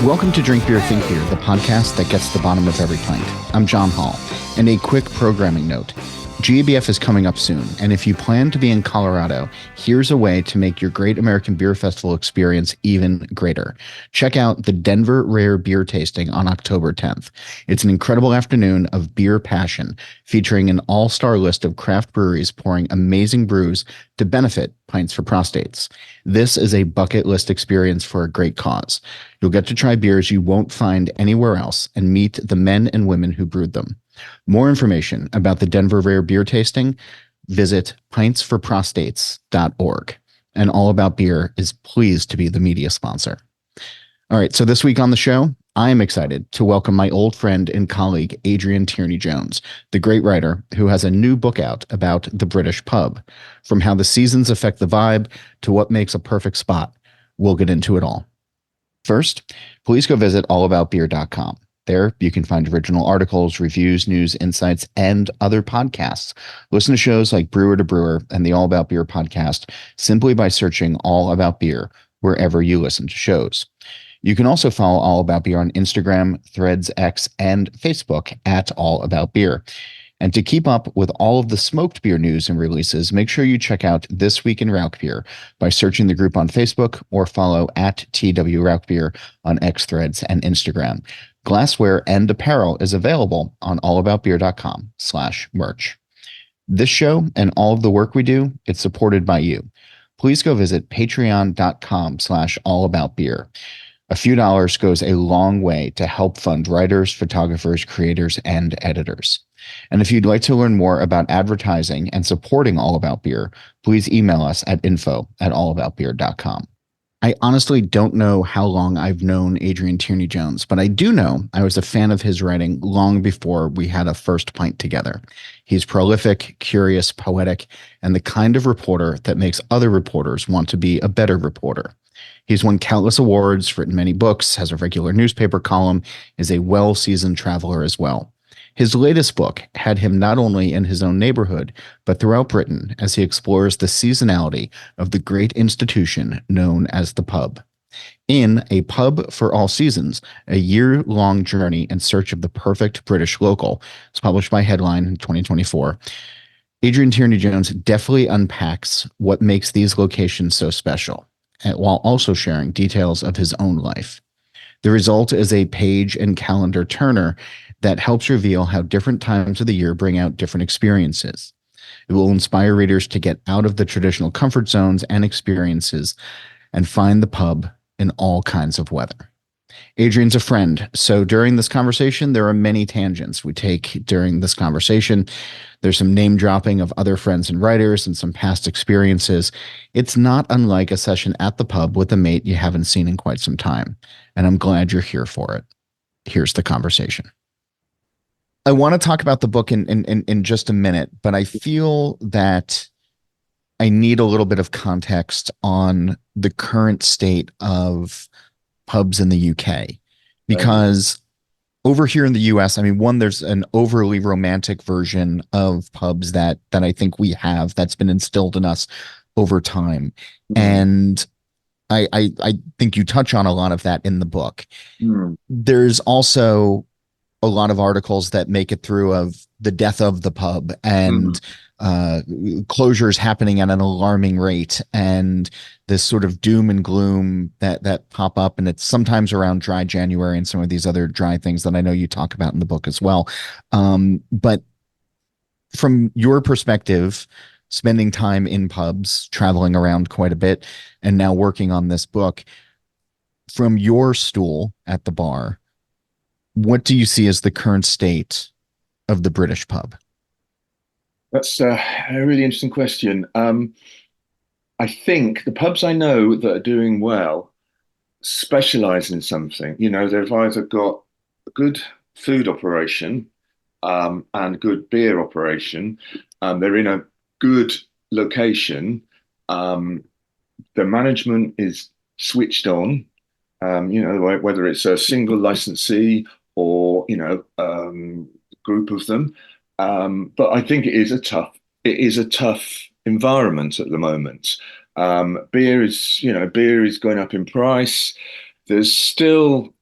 Welcome to Drink Beer, Think Beer, the podcast that gets to the bottom of every pint. I'm John Holl, and a quick programming note. GABF is coming up soon, and if you plan to be in Colorado, here's a way to make your Great American Beer Festival experience even greater. Check out the Denver Rare Beer Tasting on October 10th. It's an incredible afternoon of beer passion, featuring an all-star list of craft breweries pouring amazing brews to benefit Pints for Prostates. This is a bucket list experience for a great cause. You'll get to try beers you won't find anywhere else and meet the men and women who brewed them. More information about the Denver Rare Beer Tasting, visit pintsforprostates.org. And All About Beer is pleased to be the media sponsor. All right, so this week on the show, I am excited to welcome my old friend and colleague, Adrian Tierney-Jones, the great writer who has a new book out about the British pub. From how the seasons affect the vibe to what makes a perfect spot, we'll get into it all. First, please go visit allaboutbeer.com. There, you can find original articles, reviews, news, insights, and other podcasts. Listen to shows like Brewer to Brewer and the All About Beer podcast simply by searching All About Beer wherever you listen to shows. You can also follow All About Beer on Instagram, Threads, X, and Facebook at All About Beer. And to keep up with all of the smoked beer news and releases, make sure you check out This Week in Rauch Beer by searching the group on Facebook or follow at TW Rauch Beer on X, Threads, and Instagram. Glassware and apparel is available on allaboutbeer.com/merch. This show and all of the work we do, it's supported by you. Please go visit patreon.com/allaboutbeer. A few dollars goes a long way to help fund writers, photographers, creators, and editors. And if you'd like to learn more about advertising and supporting All About Beer, please email us at info@allaboutbeer.com. I honestly don't know how long I've known Adrian Tierney-Jones, but I do know I was a fan of his writing long before we had a first pint together. He's prolific, curious, poetic, and the kind of reporter that makes other reporters want to be a better reporter. He's won countless awards, written many books, has a regular newspaper column, is a well-seasoned traveler as well. His latest book had him not only in his own neighborhood, but throughout Britain as he explores the seasonality of the great institution known as the pub. In A Pub for All Seasons, a year-long journey in search of the perfect British local, it's published by Headline in 2024. Adrian Tierney-Jones deftly unpacks what makes these locations so special, while also sharing details of his own life. The result is a page and calendar turner that helps reveal how different times of the year bring out different experiences. It will inspire readers to get out of the traditional comfort zones and experiences and find the pub in all kinds of weather. Adrian's a friend, so during this conversation, there are many tangents we take during this conversation. There's some name dropping of other friends and writers and some past experiences. It's not unlike a session at the pub with a mate you haven't seen in quite some time, and I'm glad you're here for it. Here's the conversation. I want to talk about the book in just a minute, but I feel that I need a little bit of context on the current state of pubs in the UK, because over here in the US, I mean, one, there's an overly romantic version of pubs that I think we have that's been instilled in us over time. And I think you touch on a lot of that in the book. There's also a lot of articles that make it through of the death of the pub and closures happening at an alarming rate, and this sort of doom and gloom that pop up. And it's sometimes around dry January and some of these other dry things that I know you talk about in the book as well. But from your perspective, spending time in pubs, traveling around quite a bit, and now working on this book, from your stool at the bar, what do you see as the current state of the British pub? That's a really interesting question. I think the pubs I know that are doing well specialize in something. You know, they've either got a good food operation and good beer operation. They're in a good location. The management is switched on. You know, whether it's a single licensee or group of them. But I think it is a tough environment at the moment. Beer is going up in price. There's still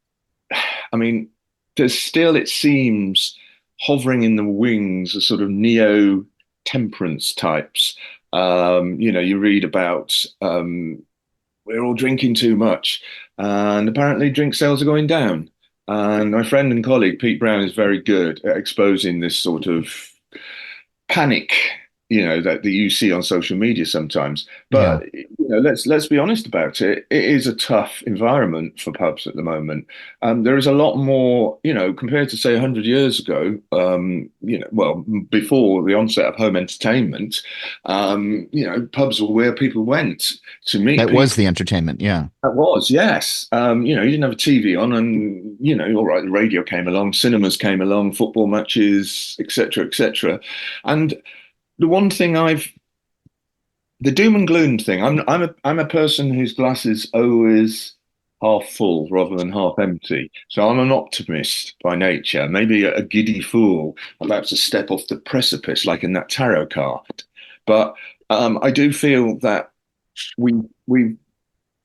I mean, there's still, it seems, hovering in the wings, a sort of neo temperance types. You read about we're all drinking too much, and apparently drink sales are going down. And my friend and colleague Pete Brown is very good at exposing this sort of panic, that you see on social media sometimes. Yeah. But let's be honest about it. It is a tough environment for pubs at the moment. There is a lot more, compared to say 100 years ago. Well, before the onset of home entertainment, pubs were where people went to meet That was people. the entertainment. Yeah. That was, yes. You didn't have a TV on, and all right, the radio came along, cinemas came along, football matches, etc., etc. And the one thing the doom and gloom thing. I'm a person whose glass is always half full rather than half empty. So I'm an optimist by nature, maybe a giddy fool about to step off the precipice, like in that tarot card. But I do feel that we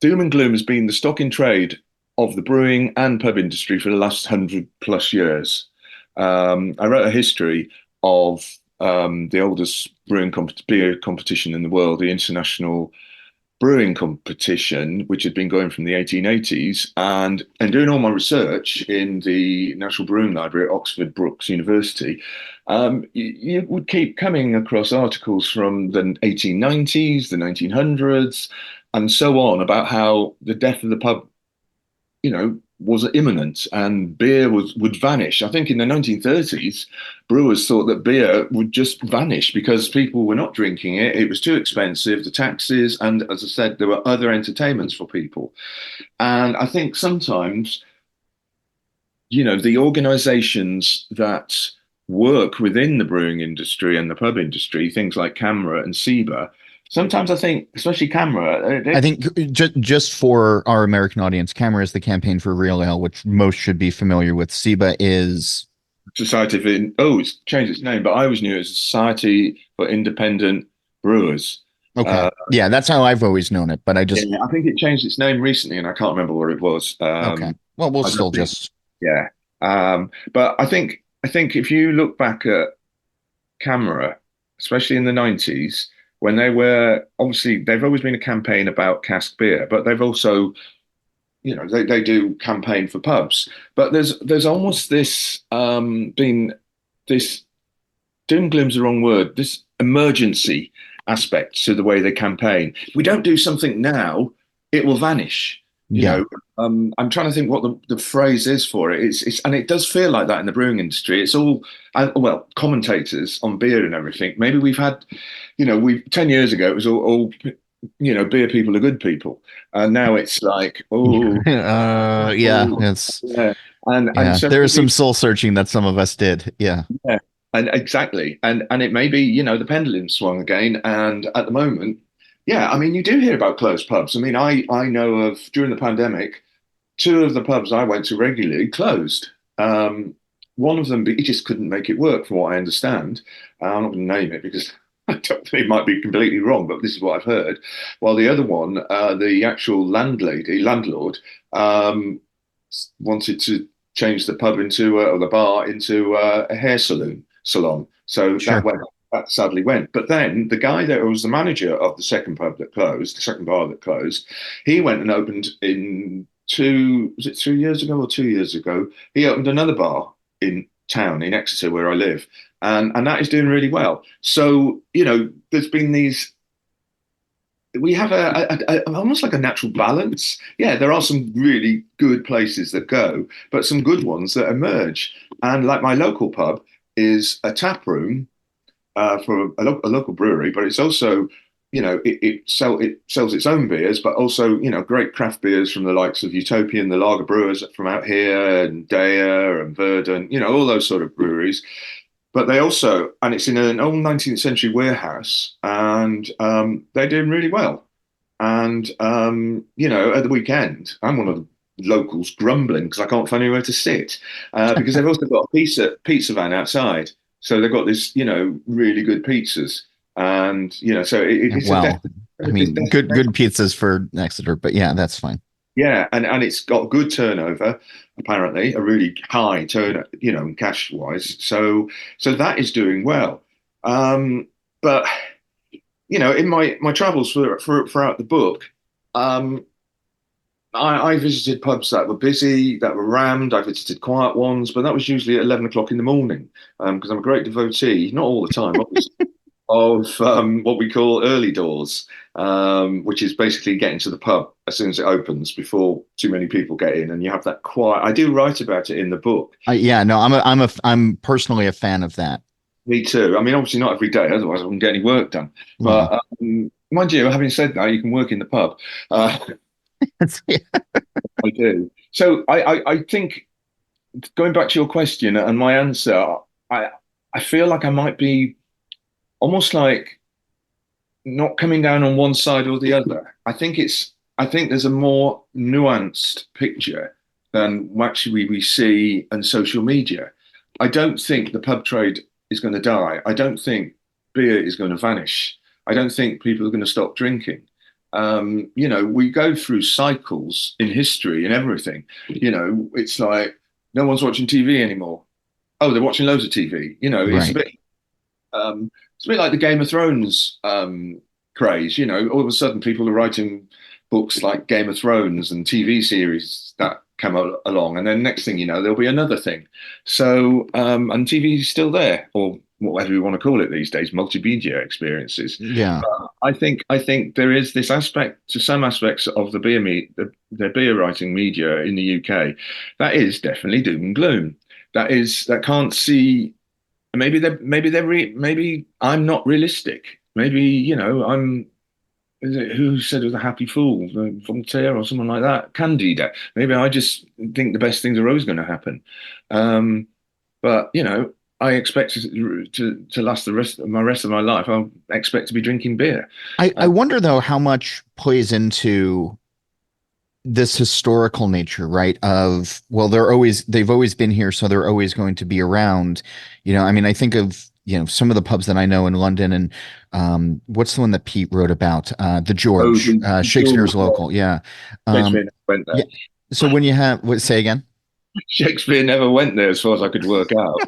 doom and gloom has been the stock in trade of the brewing and pub industry for the last 100 plus years. I wrote a history of the oldest beer competition in the world, the International Brewing Competition, which had been going from the 1880s. And doing all my research in the National Brewing Library at Oxford Brookes University, you would keep coming across articles from the 1890s, the 1900s, and so on about how the death of the pub, was imminent and beer would vanish. I think in the 1930s, brewers thought that beer would just vanish because people were not drinking it. It was too expensive, the taxes, and as I said, there were other entertainments for people. And I think sometimes, the organizations that work within the brewing industry and the pub industry, things like CAMRA and SIBA, sometimes I think, especially CAMRA, I think just for our American audience, CAMRA is the Campaign for Real Ale, which most should be familiar with. SIBA is Society for it's changed its name, but I always knew it as Society for Independent Brewers. okay. Yeah, that's how I've always known it. But I just Yeah, I think it changed its name recently, and I can't remember what it was. okay. Well, we'll I still don't think, just yeah. But I think if you look back at Camera, especially in the 90s, when they were obviously they've always been a campaign about cask beer, but they've also, they do campaign for pubs. But there's almost this been this doom gloom's the wrong word, this emergency aspect to the way they campaign. If we don't do something now, it will vanish. You yeah. know, I'm trying to think what the phrase is for it. And it does feel like that in the brewing industry. It's all well, commentators on beer and everything. Maybe we've had, we 10 years ago it was all beer people are good people, and now it's like Yeah, oh it's yeah, and yeah. so There is some maybe soul searching that some of us did. Yeah. yeah, and exactly, and it may be the pendulum swung again, and at the moment, yeah, I mean you do hear about closed pubs. I mean I know of during the pandemic, two of the pubs I went to regularly closed. One of them, he just couldn't make it work, from what I understand. I'm not going to name it because I don't think it might be completely wrong, but this is what I've heard. While the other one, the actual landlord, wanted to change the pub into or the bar into a hair salon. So Sure. that sadly went. But then the guy that was the manager of the second pub that closed, the second bar that closed, he went and opened in was it 3 years ago or 2 years ago? He opened another bar in town in Exeter where I live, and that is doing really well. So there's been these. We have almost like a natural balance. Yeah, there are some really good places that go, but some good ones that emerge. And like my local pub is a tap room for a local brewery, but it's also, it sells its own beers, but also, great craft beers from the likes of Utopian, the lager brewers from out here, and Daya and Verdun, all those sort of breweries. But they also, and it's in an old 19th century warehouse, and they're doing really well. And at the weekend, I'm one of the locals grumbling because I can't find anywhere to sit, because they've also got a pizza van outside. So they've got this, really good pizzas, and so it's a Well, I it's mean, good definitely pizzas for Exeter, but yeah, that's fine. Yeah, and it's got good turnover, apparently, a really high turn, cash wise. So that is doing well. But in my travels throughout the book, um, I visited pubs that were busy, that were rammed. I visited quiet ones, but that was usually at 11 o'clock in the morning, because I'm a great devotee, not all the time, obviously, of what we call early doors, which is basically getting to the pub as soon as it opens before too many people get in, and you have that quiet. I do write about it in the book. Yeah, no, I'm personally a fan of that. Me too. I mean, obviously not every day, otherwise I wouldn't get any work done. Well, But mind you, having said that, you can work in the pub. Uh, yeah. I do. So I think going back to your question and my answer, I I feel like I might be almost like not coming down on one side or the other. I think there's a more nuanced picture than actually we see in social media. I don't think the pub trade is going to die. I don't think beer is going to vanish. I don't think people are going to stop drinking. We go through cycles in history and everything. It's like no one's watching TV anymore. Oh, they're watching loads of TV. Right. It's a bit like the Game of Thrones craze. All of a sudden people are writing books like Game of Thrones and TV series that come along, and then next thing you know, there'll be another thing. So, and TV is still there, or whatever you want to call it these days, multimedia experiences. Yeah. I think there is this aspect to some aspects of the beer writing media in the UK that is definitely doom and gloom. That can't see. Maybe I'm not realistic. Maybe I'm. Is it who said it was a happy fool? Voltaire or someone like that. Candida. Maybe I just think the best things are always going to happen. Um, but I expect to last the rest of my life. I expect to be drinking beer. I Uh, wonder though how much plays into this historical nature, right? Of, well, they've always been here, so they're always going to be around. I mean, I think of, some of the pubs that I know in London, and what's the one that Pete wrote about? The oh, George, Shakespeare's local. Yeah. Shakespeare Um, never went there. yeah. So when you have, what, say again? Shakespeare never went there, as far as I could work out.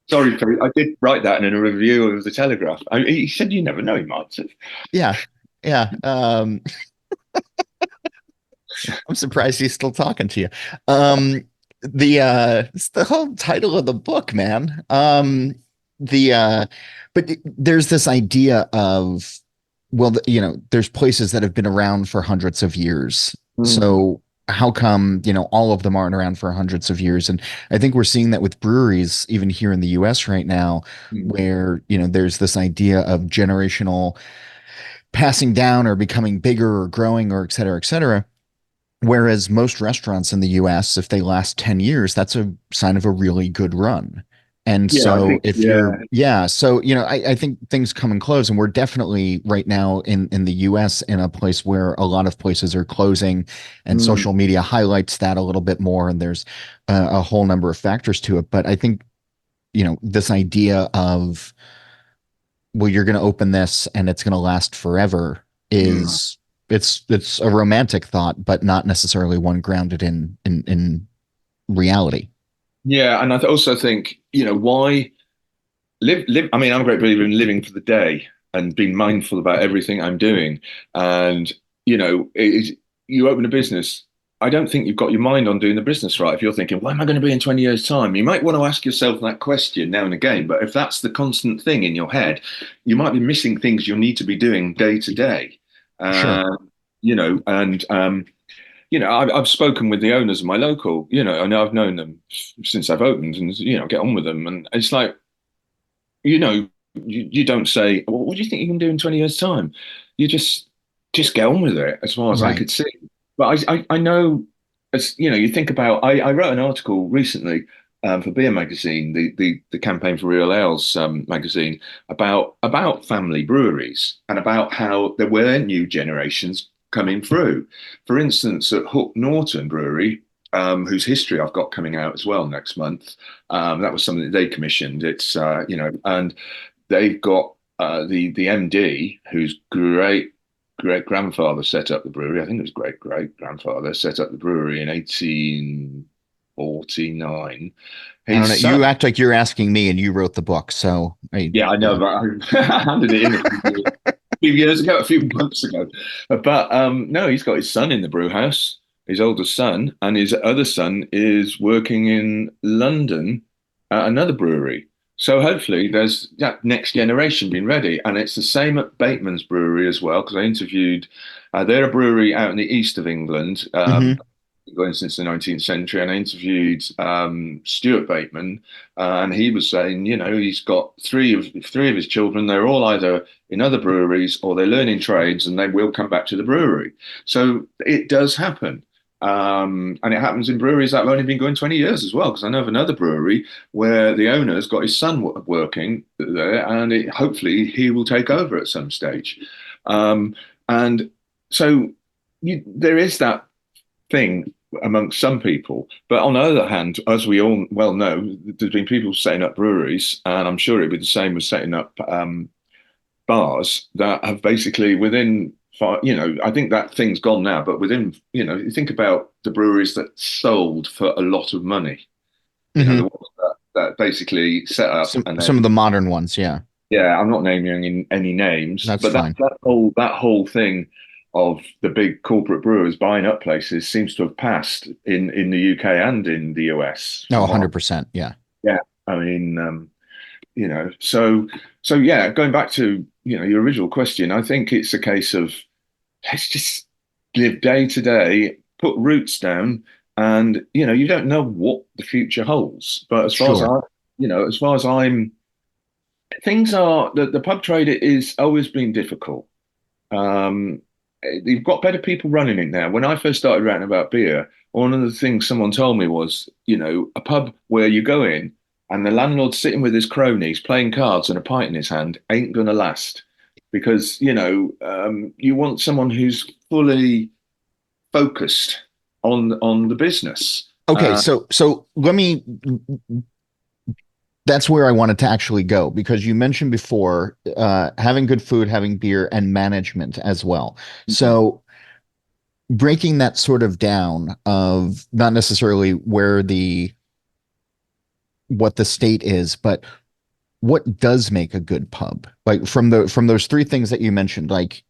Sorry, Pete, I did write that in a review of the Telegraph. He said you never know, he might have. Yeah. Yeah. I'm surprised he's still talking to you. It's the whole title of the book, man. The but there's this idea of, well, there's places that have been around for hundreds of years. Mm, So how come, all of them aren't around for hundreds of years? And I think we're seeing that with breweries, even here in the US right now, mm. where, there's this idea of generational passing down or becoming bigger or growing or et cetera, et cetera. Whereas most restaurants in the US, if they last 10 years, that's a sign of a really good run. And Yeah, I so think, if yeah. you're, yeah, so, I think things come and close, and we're definitely right now in the US in a place where a lot of places are closing, and Mm, social media highlights that a little bit more. And there's a whole number of factors to it. But I think, this idea of, well, you're going to open this and it's going to last forever mm. is, it's a romantic thought, but not necessarily one grounded in reality. Yeah, and also think, why live. I mean, I'm a great believer in living for the day and being mindful about everything I'm doing. And you open a business. I don't think you've got your mind on doing the business right. If you're thinking, "What am I going to be in 20 years' time?" You might want to ask yourself that question now and again. But if that's the constant thing in your head, you might be missing things you'll need to be doing day to day. Sure. Uh, and I've spoken with the owners of my local. I know I've known them since I've opened, and get on with them. And it's like, you know, you don't say, well, what do you think you can do in 20 years' time? You just get on with it, as far as I Right. could see. But I know, as you think about, I wrote an article recently for Beer Magazine, the campaign for Real Ales magazine, about family breweries and about how there were new generations coming through. For instance, at Hook Norton Brewery, whose history I've got coming out as well next month. That was something that they commissioned. It's and they've got the MD, who's great. great grandfather set up the brewery. I think it was great great grandfather set up the brewery in 1849. I don't know. His son, You act like you're asking me, and you wrote the book, so yeah, I know, yeah. but I handed it in a few years ago, a few months ago. But no, he's got his son in the brew house, his oldest son, and his other son is working in London at another brewery. So hopefully there's that next generation being ready. And it's the same at Bateman's Brewery as well, because I interviewed, they're a brewery out in the east of England. Hmm. Going since the 19th century, and I interviewed Stuart Bateman, and he was saying, he's got three of his children. They're all either in other breweries or they're learning trades, and they will come back to the brewery. So it does happen. And it happens in breweries that have only been going 20 years as well. Because I know of another brewery where the owner's got his son working there, and hopefully he will take over at some stage. And so there is that thing amongst some people. But on the other hand, as we all well know, there's been people setting up breweries, and I'm sure it'd be the same as setting up bars that have basically within five, I think that thing's gone now, but within, you think about the breweries that sold for a lot of money, the Hmm. ones that basically set up and Some of then, the modern ones, yeah, yeah, I'm not naming any names, that's but that, fine. that whole thing of the big corporate brewers buying up places seems to have passed in the UK and in the US No, from what 100%, yeah. yeah, I mean, so yeah, going back to, your original question, I think it's a case of let's just live day to day, put roots down, and you don't know what the future holds. But Sure. as far as I'm, things are the pub trade is always been difficult. Um, you've got better people running it now. When I first started writing about beer, one of the things someone told me was, a pub where you go in and the landlord's sitting with his cronies playing cards and a pint in his hand ain't going to last because, you want someone who's fully focused on the business. Okay, so let me that's where I wanted to actually go because you mentioned before having good food, having beer, and management as well. So breaking that sort of down of not necessarily where the what the state is, but what does make a good pub? Like from those three things that you mentioned, like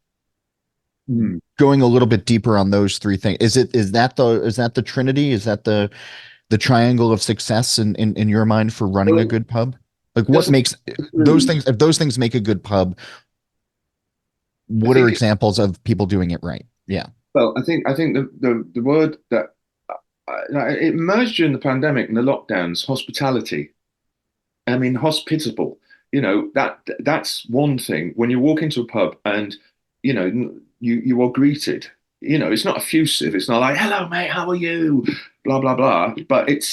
Mhm. going a little bit deeper on those three things. Is that the Trinity? Is that the triangle of success in your mind for running Well, a it good pub? Like what doesn't makes those include. things, if those things make a good pub, I what are think examples of people doing it right? Yeah. Well, I think the word that it emerged during the pandemic and the lockdowns, hospitality. I mean, hospitable. That's one thing. When you walk into a pub and you are greeted. It's not effusive. It's not like, "Hello, mate. How are you?" Blah blah blah. But it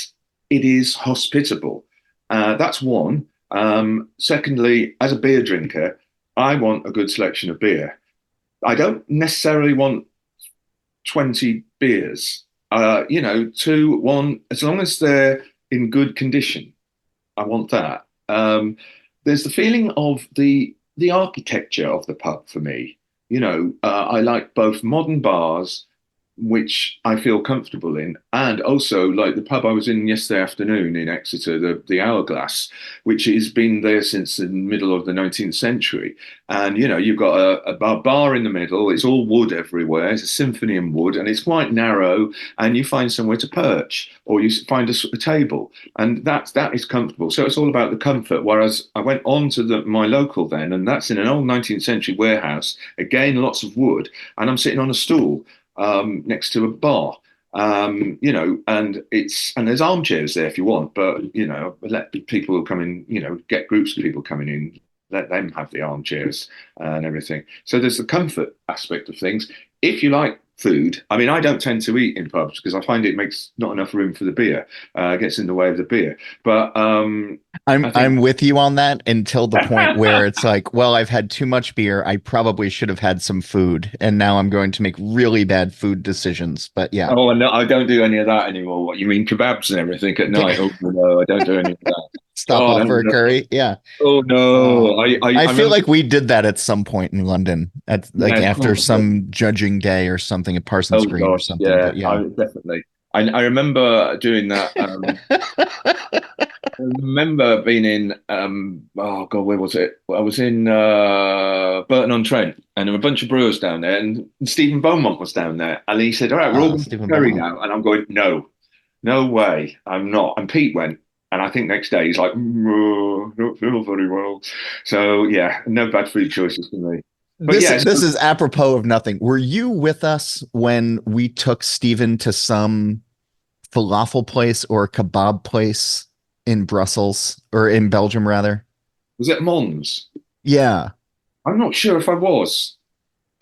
is hospitable. That's one. Secondly, as a beer drinker, I want a good selection of beer. I don't necessarily want 20 beers. Two, one, as long as they're in good condition, I want that. There's the feeling of the architecture of the pub for me. I like both modern bars which I feel comfortable in. And also, like the pub I was in yesterday afternoon in Exeter, the Hourglass, which has been there since the middle of the 19th century. And, you've got a bar in the middle. It's all wood everywhere. It's a symphony in wood, and it's quite narrow. And you find somewhere to perch, or you find a table, and that is comfortable. So it's all about the comfort. Whereas I went on to my local then, and that's in an old 19th century warehouse. Again, lots of wood, and I'm sitting on a stool next to a bar. And there's armchairs there if you want, but let people come in, get groups of people coming in, let them have the armchairs and everything. So there's the comfort aspect of things. If you like food, I mean, I don't tend to eat in pubs because I find it makes not enough room for the beer, gets in the way of the beer. But I'm I think I'm with you on that until the point where it's like, well, I've had too much beer. I probably should have had some food, and now I'm going to make really bad food decisions. But yeah. Oh, no, I don't do any of that anymore. What you mean, kebabs and everything at night? Oh no, I don't do any of that. Stop God, off I for a know. curry. Yeah. Oh Uh, no, I I feel remember. like we did that at some point in London, at like Yeah, after oh, some judging day or something at Parsons oh Green or gosh, something. yeah, But yeah. I definitely. I remember doing that. I remember being in oh God, where was it? Well, I was in Burton-on-Trent, and there were a bunch of brewers down there, and Stephen Beaumont was down there, and he said, "All right, we're all going to Stephen curry Beaumont. now," and I'm going, "No, no way, I'm not." And Pete went, and I think next day he's like, I don't feel very well." So yeah, no bad food choices for me. But This yeah, this is apropos of nothing. Were you with us when we took Stephen to some falafel place or kebab place in Brussels or in Belgium rather? was it Mons? Yeah. I'm not sure if I was.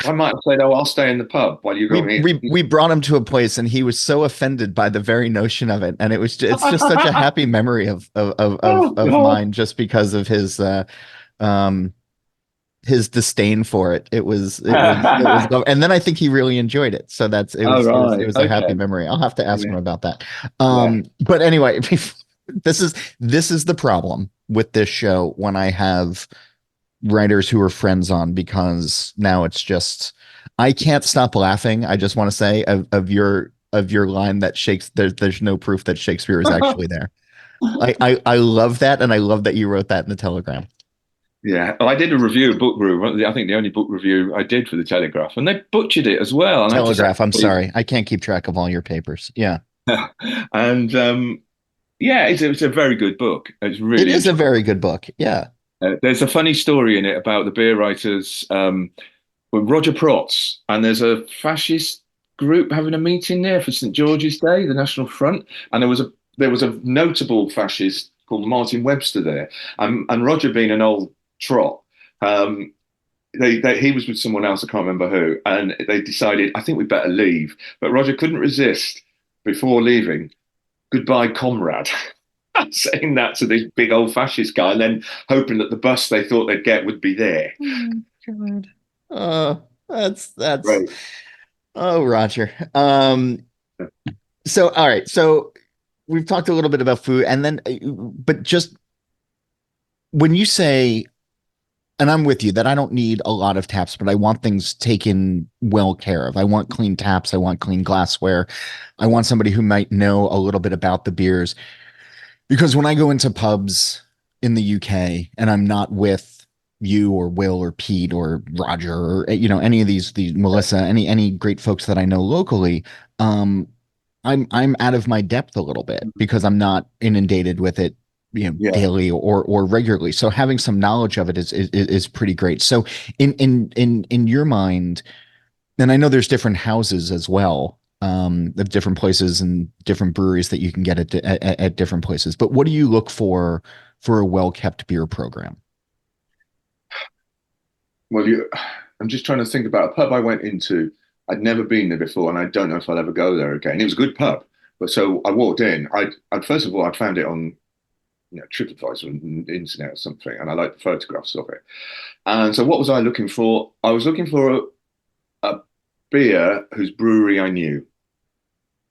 I might have said, "Oh, I'll stay in the pub while you go We and eat." we we brought him to a place and he was so offended by the very notion of it. And it's just such a happy memory Oh of God. mine just because of um his disdain for it. It was and then I think he really enjoyed it. So that's Oh it right. was a happy Okay. memory. I'll have to ask him Yeah. about that. Yeah. But anyway, this is the problem with this show when I have writers who are friends on because now it's just I can't stop laughing. I just want to say of your line that Shakespeare there's no proof that Shakespeare is actually there. I love that and I love that you wrote that in the Telegram. Yeah. Well, I did a review of Book Brew. I think the only book review I did for the Telegraph, and they butchered it as well. And I have to say, Telegraph. I'm sorry. I can't keep track of all your papers. Yeah. and yeah, it's a very good book. It's It really is a enjoyable. very good book. Yeah. There's a funny story in it about the beer writers with Roger Protz, and there's a fascist group having a meeting there for St George's Day, the National Front, and there was a notable fascist called Martin Webster there, and Roger being an old trot. Um, he was with someone else, I can't remember who, and they decided, I think we better leave. But Roger couldn't resist before leaving, "Goodbye, comrade." Saying that to this big old fascist guy, and then hoping that the bus they thought they'd get would be there. Oh God. Uh, that's Right. oh Roger. So all right. So we've talked a little bit about food and then but just when you say and I'm with you that I don't need a lot of taps, but I want things taken well care of. I want clean taps. I want clean glassware. I want somebody who might know a little bit about the beers. Because when I go into pubs in the UK and I'm not with you or Will or Pete or Roger or any of these Melissa, any great folks that I know locally, um, I'm out of my depth a little bit because I'm not inundated with it, Yeah. daily or regularly. So having some knowledge of it is pretty great. So in your mind, and I know there's different houses as well, of different places and different breweries that you can get at different places. But what do you look for a well-kept beer program? Well, I'm just trying to think about a pub I went into. I'd never been there before, and I don't know if I'll ever go there again. It was a good pub, but so I walked in. I'd first of all, I'd found it on TripAdvisor and the internet or something, and I liked the photographs of it. And so, what was I looking for? I was looking for a beer whose brewery I knew,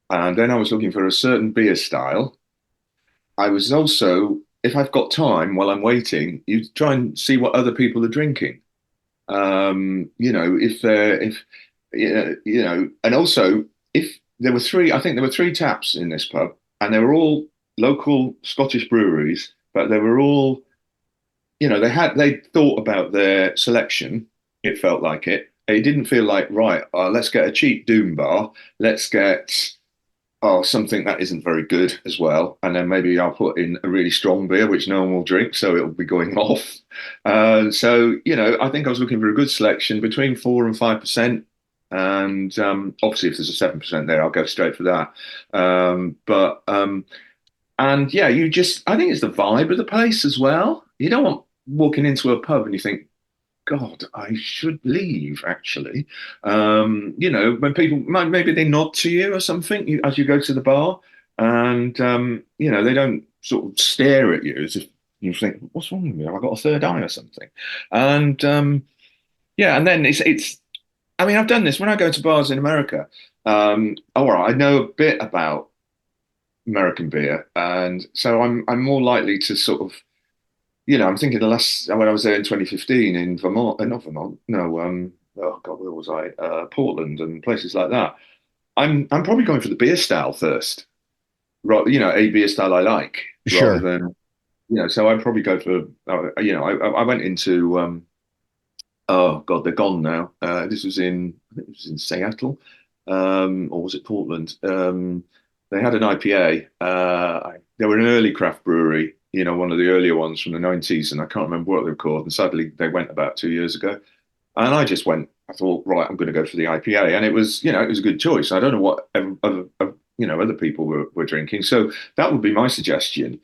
and then I was looking for a certain beer style. I was also, if I've got time while I'm waiting, you try and see what other people are drinking. If they're if and also if there were three, I think there were three taps in this pub, and they were all local Scottish breweries, but they were all, they thought about their selection. It felt like it. It didn't feel like, right, let's get a cheap Doom bar. Let's get something that isn't very good as well. And then maybe I'll put in a really strong beer, which no one will drink, so it'll be going off. So, I think I was looking for a good selection between 4 and 5%. And obviously, if there's a 7% there, I'll go straight for that. And yeah, I think it's the vibe of the place as well. You don't want walking into a pub and you think, God, I should leave, actually. When people maybe they nod to you or something as you go to the bar, and they don't sort of stare at you as if you think, "What's wrong with me? Have I got a third eye or something?" And yeah, and then it's. I mean, I've done this when I go to bars in America. All right, I know a bit about American beer, and so I'm more likely to sort of, I'm thinking the last when I was there in 2015 in Vermont, not Vermont, no, oh God, where was I? Portland and places like that. I'm probably going for the beer style first, right? A beer style I like rather Sure. than, So I'd probably go for, I went into, oh God, they're gone now. This was I think it was in Seattle, or was it Portland? They had an IPA. They were an early craft brewery, one of the earlier ones from the 90s, and I can't remember what they were called. And sadly, they went about 2 years ago. And I just went, I thought, right, I'm going to go for the IPA. And it was a good choice. I don't know what other people were drinking. So that would be my suggestion.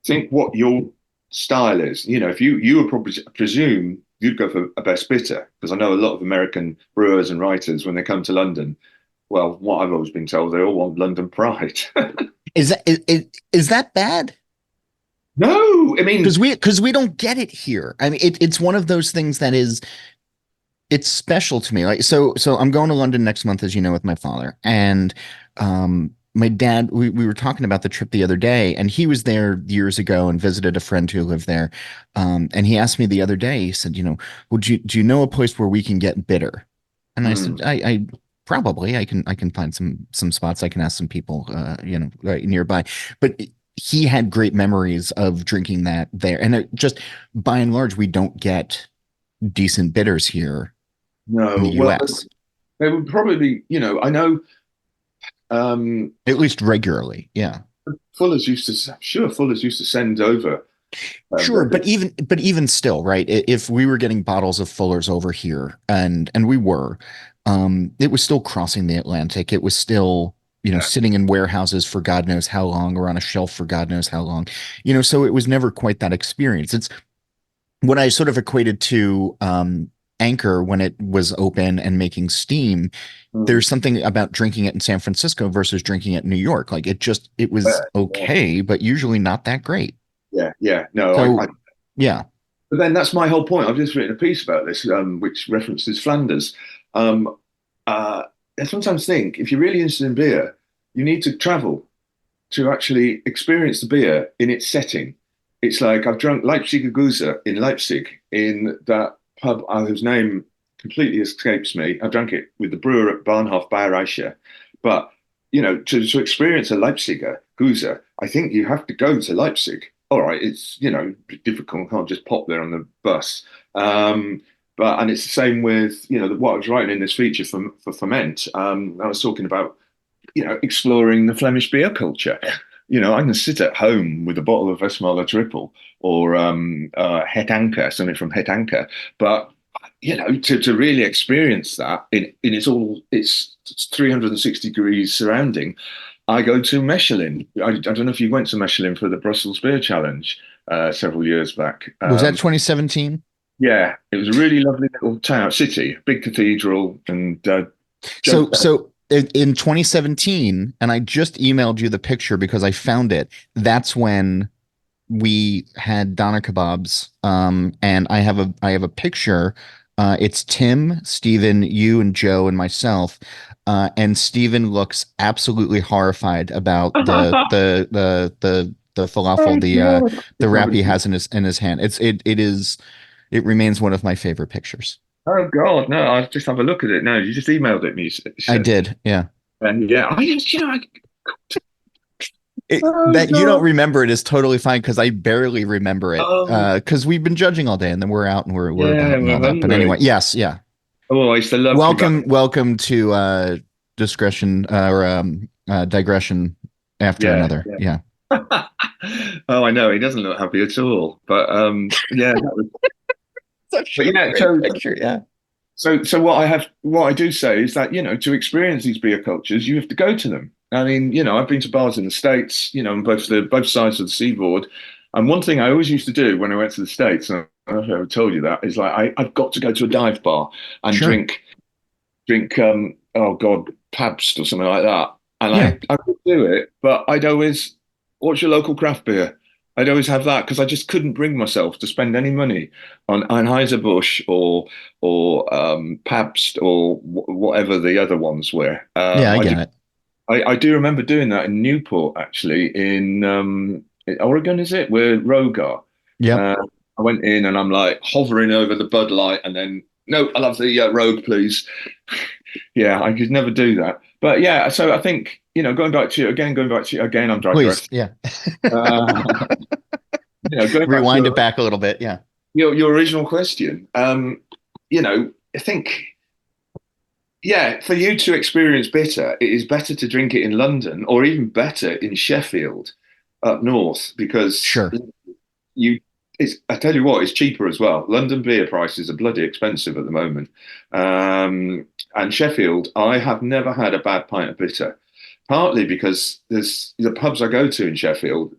Think what your style is. If you would probably presume you'd go for a best bitter, because I know a lot of American brewers and writers, when they come to London, well, what I've always been told, they all want London pride. Is that bad? No, I mean, Because we don't get it here. I mean, it's one of those things that is it's special to me. Like so I'm going to London next month, as you know, with my father. And my dad, we were talking about the trip the other day, and he was there years ago and visited a friend who lived there. And he asked me the other day, he said, would you do you know a place where we can get bitter? And I said, mm, I probably I can find some spots. I can ask some people right nearby. But he had great memories of drinking that there. And it just by and large, we don't get decent bitters here in the no. Well, US, they would probably, I know at least regularly. Yeah. Fuller's used to send over Sure, their but beer. even still, right? If we were getting bottles of Fuller's over here, and we were, it was still crossing the Atlantic. It was still, sitting in warehouses for God knows how long, or on a shelf for God knows how long. So it was never quite that experience. It's what I sort of equated to Anchor when it was open and making steam. Mm, There's something about drinking it in San Francisco versus drinking it in New York. Like it was yeah, okay, but usually not that great. yeah. No, So, yeah, but then that's my whole point. I've just written a piece about this, which references Flanders. Um, I sometimes think if you're really interested in beer, you need to travel to actually experience the beer in its setting. It's like I've drunk Leipziger Goose in Leipzig in that pub whose name completely escapes me. I drank it with the brewer at Bahnhof Bayerische. But, to experience a Leipziger Goose, I think you have to go to Leipzig. All right, it's, difficult. Can't just pop there on the bus. And it's the same with, what I was writing in this feature for Ferment. I was talking about exploring the Flemish beer culture. I can sit at home with a bottle of Westmaler Triple or Het Anker, something from Het Anker, but to really experience that in its 360 degrees surrounding, I go to Mechelin. I don't know if you went to Mechelin for the Brussels Beer Challenge several years back. was that 2017? Yeah, it was a really lovely little town, city, big cathedral, and So in 2017, and I just emailed you the picture because I found it. That's when we had doner kebabs. And I have a picture. It's Tim, Stephen, you, and Joe, and myself. And Stephen looks absolutely horrified about the falafel, oh God, the it's wrap lovely. he has in his hand. It remains one of my favorite pictures. Oh God, no! I'll just have a look at it now. You just emailed it me, you I said, did, yeah. and yeah, I just, oh That you don't God, remember it is totally fine because I barely remember it because we've been judging all day and then we're out and we're yeah, about and we're all that. But anyway, hungry. yes, yeah. Oh, I used to love kebab. Welcome to discretion or digression after Yeah, another. yeah. Yeah. Oh, I know he doesn't look happy at all, but yeah, Such but a yeah. great picture. Yeah. So what I do say is that, to experience these beer cultures, you have to go to them. I mean, I've been to bars in the States, on both sides of the seaboard. And one thing I always used to do when I went to the States, and I don't know if I ever told you that, is like I've got to go to a dive bar and Sure. drink oh God, Pabst or something like that. And Yeah. I would do it, but I'd always, what's your local craft beer? I'd always have that because I just couldn't bring myself to spend any money on Anheuser-Busch or Pabst or whatever the other ones were. Yeah, I get it. I do remember doing that in Newport, actually, in Oregon, is it? Where Rogue are. Yep. Uh, I went in and I'm like hovering over the Bud Light, and then no, I love the Rogue, please. Yeah, I could never do that. But yeah, so I think going back to again, I'm Please. digressing. Yeah. Uh, going back to Rewind it back a little bit. Yeah. your original question. I think yeah, for you to experience bitter, it is better to drink it in London or even better in Sheffield up north because Sure. you it's I tell you what, it's cheaper as well. London beer prices are bloody expensive at the moment. And Sheffield, I have never had a bad pint of bitter. Partly because there's the pubs I go to in Sheffield,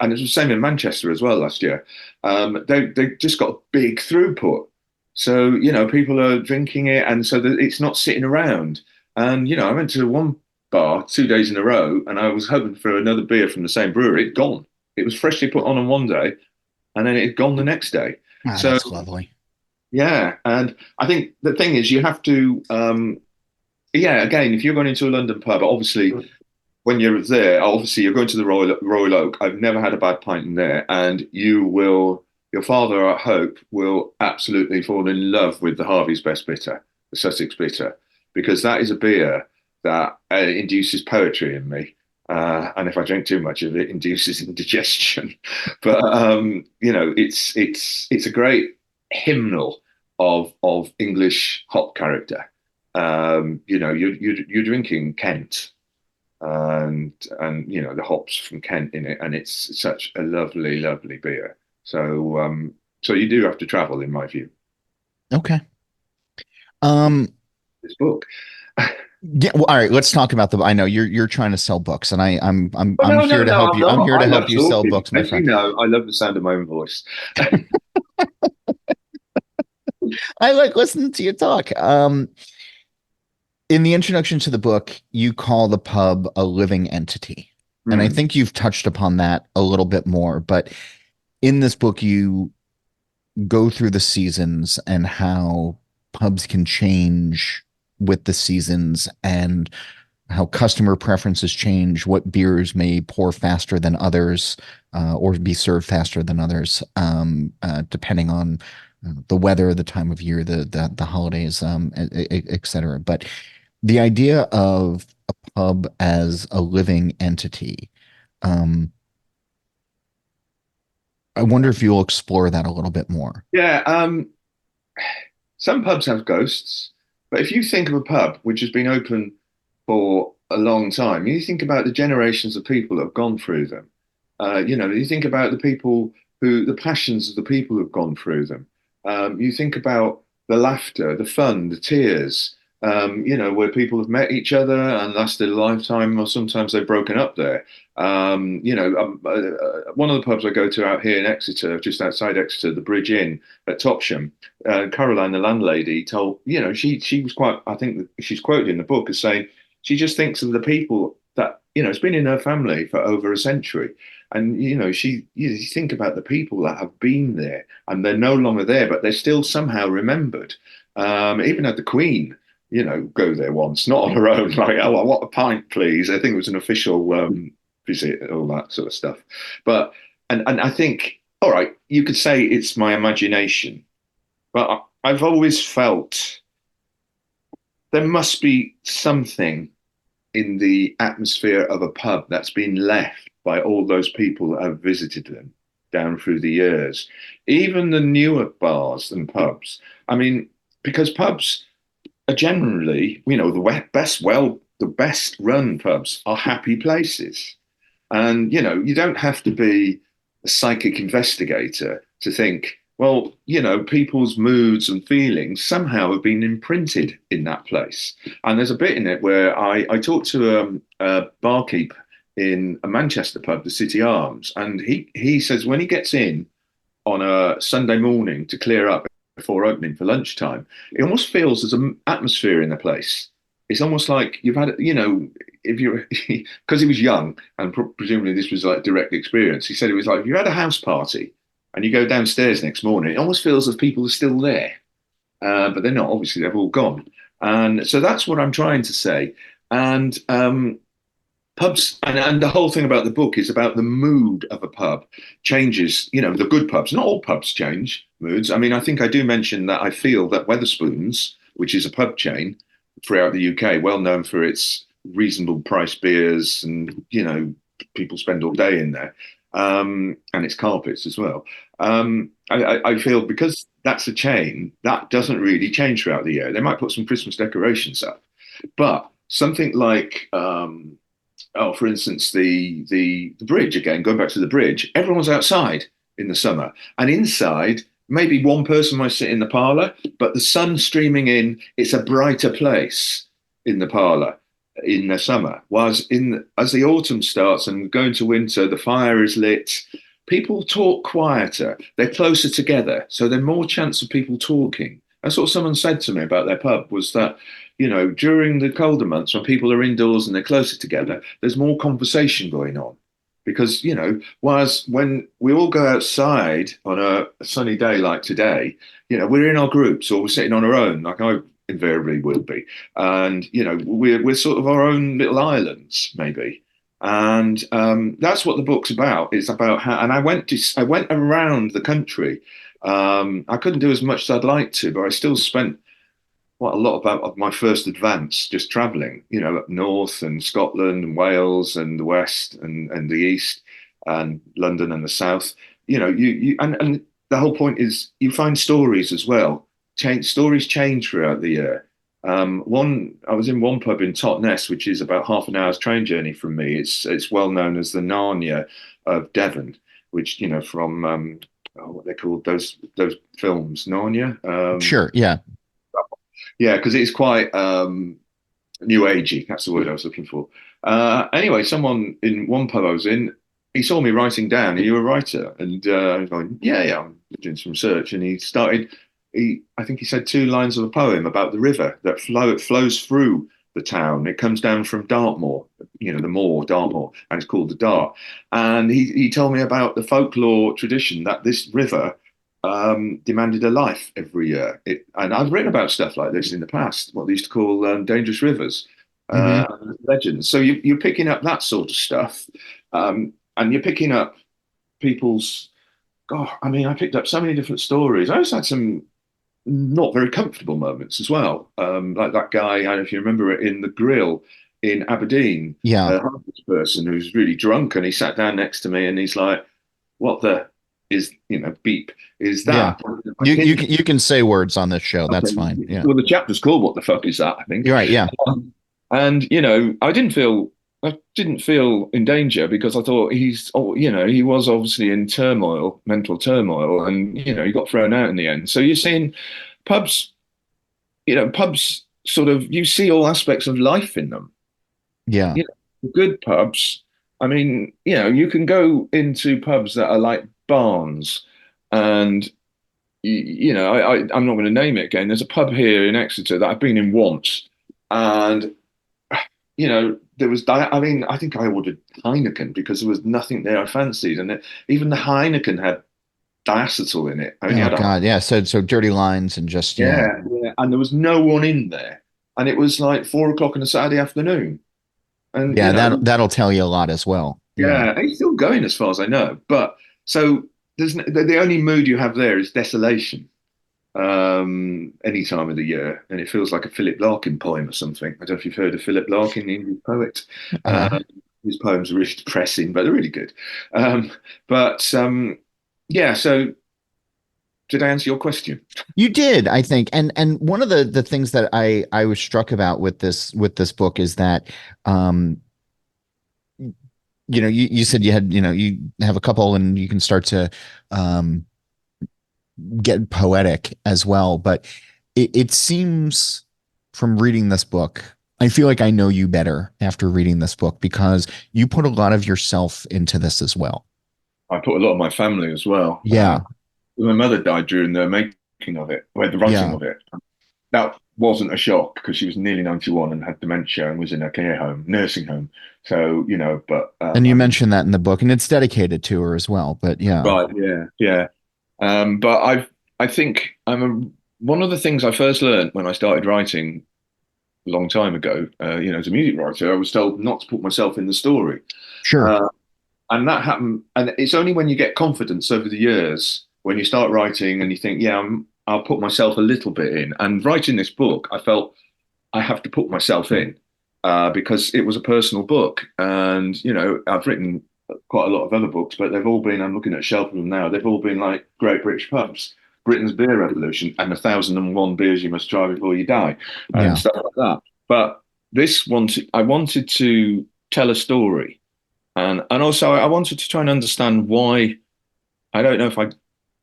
and it's the same in Manchester as well last year. They just got a big throughput. So, people are drinking it, and so that it's not sitting around. And, I went to one bar 2 days in a row, and I was hoping for another beer from the same brewery. It'd gone. It was freshly put on one day, and then it'd gone the next day. Ah, So, that's lovely. yeah. And I think the thing is, you have to, yeah, again, if you're going into a London pub, obviously when you're there, obviously you're going to the Royal Oak. I've never had a bad pint in there, and your father, I hope, will absolutely fall in love with the Harvey's Best Bitter, the Sussex Bitter, because that is a beer that induces poetry in me. And if I drink too much of it, induces indigestion. But it's a great hymnal of English hop character. You're drinking Kent and the hops from Kent in it, and it's such a lovely, lovely beer. So you do have to travel, in my view. Okay. Um, This book. yeah, well, all right, let's talk about the I know you're trying to sell books and Oh I'm no, no, here to no, help I'm you. I'm not. here I to love help you sell talking. books, my As you friend. know, I love the sound of my own voice. I like listening to you talk. In the introduction to the book, you call the pub a living entity. And I Hmm. think you've touched upon that a little bit more, but in this book you go through the seasons and how pubs can change with the seasons and how customer preferences change, what beers may pour faster than others or be served faster than others, depending on the weather, the time of year, the holidays, et cetera. But the idea of a pub as a living entity, um, I wonder if you'll explore that a little bit more. Yeah, some pubs have ghosts, but if you think of a pub which has been open for a long time, you think about the generations of people that have gone through them. You think about the passions of the people who've gone through them. You think about the laughter, the fun, the tears, where people have met each other and lasted a lifetime, or sometimes they've broken up there. One of the pubs I go to out here in Exeter, just outside Exeter, the Bridge Inn at Topsham, Caroline, the landlady, told, she was quite, I think she's quoted in the book as saying, she just thinks of the people that, it's been in her family for over a century. And, you think about the people that have been there and they're no longer there, but they're still somehow remembered. Even had the Queen, go there once, not on her own, like, oh, I want a pint, please. I think it was an official visit, all that sort of stuff. But, and I think, all right, you could say it's my imagination, but I've always felt there must be something in the atmosphere of a pub that's been left by all those people that have visited them down through the years. Even the newer bars and pubs. I mean, because pubs are generally, the best run pubs are happy places. And, you don't have to be a psychic investigator to think, well, people's moods and feelings somehow have been imprinted in that place. And there's a bit in it where I talked to a barkeep in a Manchester pub, the City Arms, and he says when he gets in on a Sunday morning to clear up before opening for lunchtime, it almost feels there's an atmosphere in the place. It's almost like you've had, if you're, because he was young and presumably this was like direct experience. He said it was like if you had a house party and you go downstairs next morning, it almost feels as people are still there, but they're not. Obviously, they've all gone. And so that's what I'm trying to say. And pubs, and the whole thing about the book is about the mood of a pub changes. The good pubs, not all pubs change moods. I mean, I think I do mention that I feel that Wetherspoons, which is a pub chain throughout the UK, well known for its reasonable price beers, and people spend all day in there, and its carpets as well. I feel because that's a chain that doesn't really change throughout the year. They might put some Christmas decorations up, but something like for instance, the bridge again, going back to the bridge, everyone's outside in the summer, and inside, maybe one person might sit in the parlour, but the sun streaming in, it's a brighter place in the parlour in the summer. Whereas as the autumn starts and going to winter, the fire is lit. People talk quieter. They're closer together, so there's more chance of people talking. That's what someone said to me about their pub was that during the colder months when people are indoors and they're closer together, there's more conversation going on. Because, whereas when we all go outside on a sunny day like today, we're in our groups or we're sitting on our own, like I invariably will be. And, we're sort of our own little islands, maybe. And that's what the book's about. It's about how, and I went around the country. I couldn't do as much as I'd like to, but I still spent quite a lot of my first advance just traveling, up north and Scotland and Wales and the west and the east and London and the south. And the whole point is you find stories as well. Stories change throughout the year. I was in one pub in Totnes, which is about half an hour's train journey from me. It's well known as the Narnia of Devon, which from what they called those films, Narnia. Sure, yeah. Yeah, because it's quite new agey. That's the word I was looking for. Anyway, someone in one pub I was in, he saw me writing down, "Are you a writer?" And I was going, yeah, I'm doing some research. And I think he said two lines of a poem about the river that flows through the town. It comes down from Dartmoor, the moor, Dartmoor, and it's called the Dart. And he told me about the folklore tradition that this river demanded a life every year. And I've written about stuff like this in the past, what they used to call dangerous rivers, Hmm. legends. So you're picking up that sort of stuff, and you're picking up people's. God, I mean, I picked up so many different stories. I also had some not very comfortable moments as well, like that guy. I don't know if you remember it in the grill in Aberdeen, Yeah. a homeless person who's really drunk, and he sat down next to me, and he's like, "What the is beep is Yeah. that?" My You kid, you can say words on this show. That's okay, fine. Yeah. well, the chapter's called "What the fuck is that?" I think. You're right. Yeah. And I didn't feel in danger because I thought he was obviously in turmoil, mental turmoil, and he got thrown out in the end. So you're seeing pubs, pubs sort of you see all aspects of life in them. Yeah. Good pubs. I mean, you can go into pubs that are like barns, and I'm not going to name it again. There's a pub here in Exeter that I've been in once, and there was, I mean, I think I ordered Heineken because there was nothing there I fancied. And even the Heineken had diacetyl in it. I only Oh had a, God. Yeah. So dirty lines and just yeah. yeah. And there was no one in there. And it was like 4 o'clock on a Saturday afternoon. And, Yeah, that'll tell you a lot as well. Yeah. yeah, it's still going as far as I know. But so the only mood you have there is desolation any time of the year, and it feels like a Philip Larkin poem or something. I don't know if you've heard of Philip Larkin, the English poet. Uh, His poems are really depressing, but they're really good. Um, but yeah, so did I answer your question? you did, I think. And one of the things that I was struck about with this book is that um you said you had, you have a couple and you can start to um get poetic as well. But it seems from reading this book, I feel like I know you better after reading this book because you put a lot of yourself into this as well. I put a lot of my family as well. Yeah. My mother died during the making of it, or the writing Yeah. of it. That wasn't a shock because she was nearly 91 and had dementia and was in a care home, nursing home. So, but And you I mean, mentioned that in the book, and it's dedicated to her as well. But yeah. right, yeah, yeah. But I think one of the things I first learned when I started writing a long time ago. As a music writer, I was told not to put myself in the story. Sure. Uh, and that happened. And it's only when you get confidence over the years, when you start writing and you think, yeah, I'll put myself a little bit in. And writing this book, I felt I have to put myself in because it was a personal book. And, I've written quite a lot of other books, but they've all been, I'm looking at a shelf of them now, they've all been like Great British Pubs, Britain's Beer Revolution, and 1,001 beers you must try before you die, and Yeah. stuff like that. But I wanted to tell a story. And also I wanted to try and understand why, I don't know if I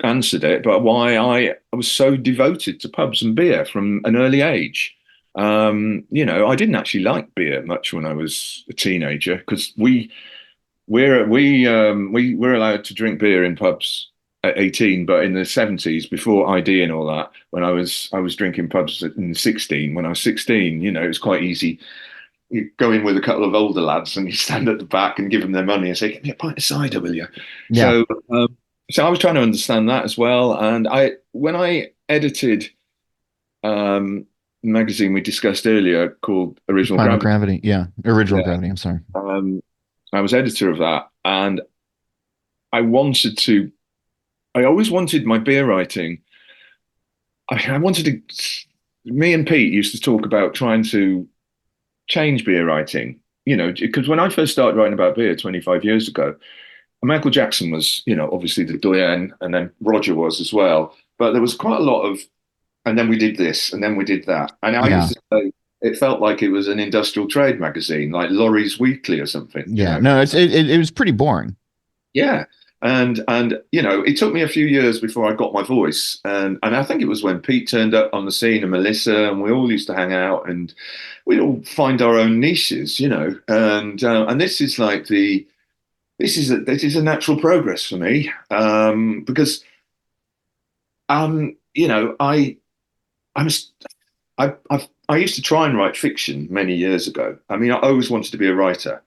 answered it, but why I was so devoted to pubs and beer from an early age. I didn't actually like beer much when I was a teenager because we're allowed to drink beer in pubs at 18, but in the 70s, before ID and all that, when I was drinking pubs in 16. When I was 16, it was quite easy. You go in with a couple of older lads and you stand at the back and give them their money and say, "Give me a pint of cider, will you?" Yeah. So, so I was trying to understand that as well. And when I edited um, the magazine we discussed earlier called Original Final Gravity, Gravity. Yeah. Original yeah, Gravity. I'm sorry. I was editor of that, and I wanted to. I always wanted my beer writing. I wanted to. Me and Pete used to talk about trying to change beer writing. Because when I first started writing about beer 25 years ago, Michael Jackson was, obviously the doyen, and then Roger was as well. But there was quite a lot of, and then we did this, and then we did that. And I Yeah. used to say it felt like it was an industrial trade magazine, like Laurie's Weekly or something. Yeah. No, it was pretty boring. Yeah. And it took me a few years before I got my voice. And I think it was when Pete turned up on the scene and Melissa, and we all used to hang out and we'd all find our own niches. And this is a natural progress for me. Because you know, I'm I used to try and write fiction many years ago. I mean, I always wanted to be a writer,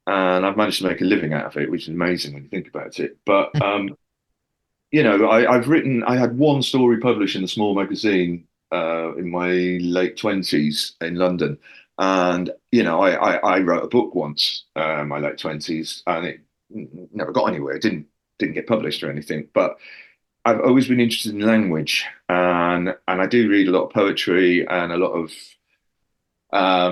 and I've managed to make a living out of it, which is amazing when you think about it. But I had one story published in a small magazine in my late 20s in London, and I wrote a book once in my late 20s, and it never got anywhere. It didn't get published or anything, but I've always been interested in language, and I do read a lot of poetry and a lot of I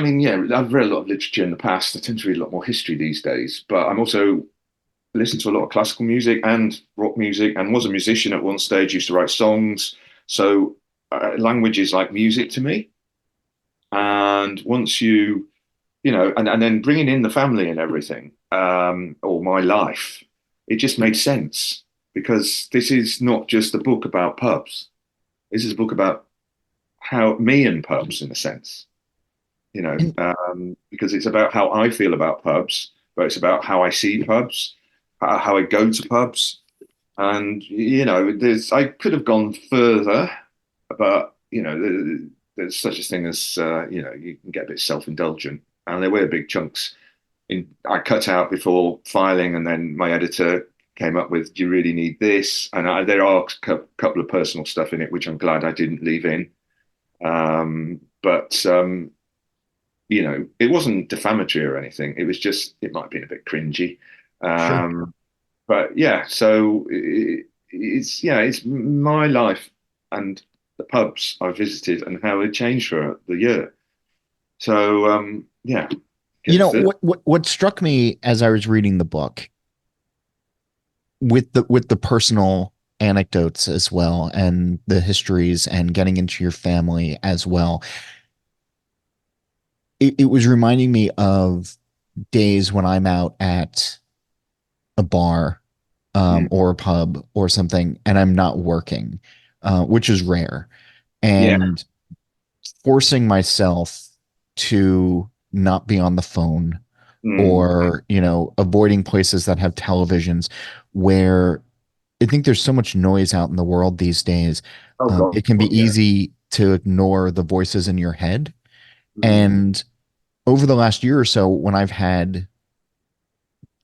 mean, yeah, I've read a lot of literature in the past. I tend to read a lot more history these days, but I'm also listen to a lot of classical music and rock music, and was a musician at one stage. Used to write songs, so language is like music to me. And once and then bringing in the family and everything, or my life, it just made sense because this is not just a book about pubs. This is a book about how me and pubs, in a sense, And because it's about how I feel about pubs, but it's about how I see pubs, how I go to pubs, and I could have gone further, but there's such a thing as you can get a bit self-indulgent, and there were big chunks I cut out before filing, and then my editor came up with, "Do you really need this?" And there are a couple of personal stuff in it, which I'm glad I didn't leave in. But it wasn't defamatory or anything. It was just, it might have been a bit cringy. sure. But yeah, so it's my life and the pubs I visited and how they changed for the year. So yeah, You get know, to what struck me as I was reading the book with the personal anecdotes as well and the histories and getting into your family as well, it was reminding me of days when I'm out at a bar mm, or a pub or something and I'm not working, which is rare, yeah, and forcing myself to not be on the phone mm, or, avoiding places that have televisions where I think there's so much noise out in the world these days. oh God, It can be yeah, easy to ignore the voices in your head. mm, And over the last year or so, when I've had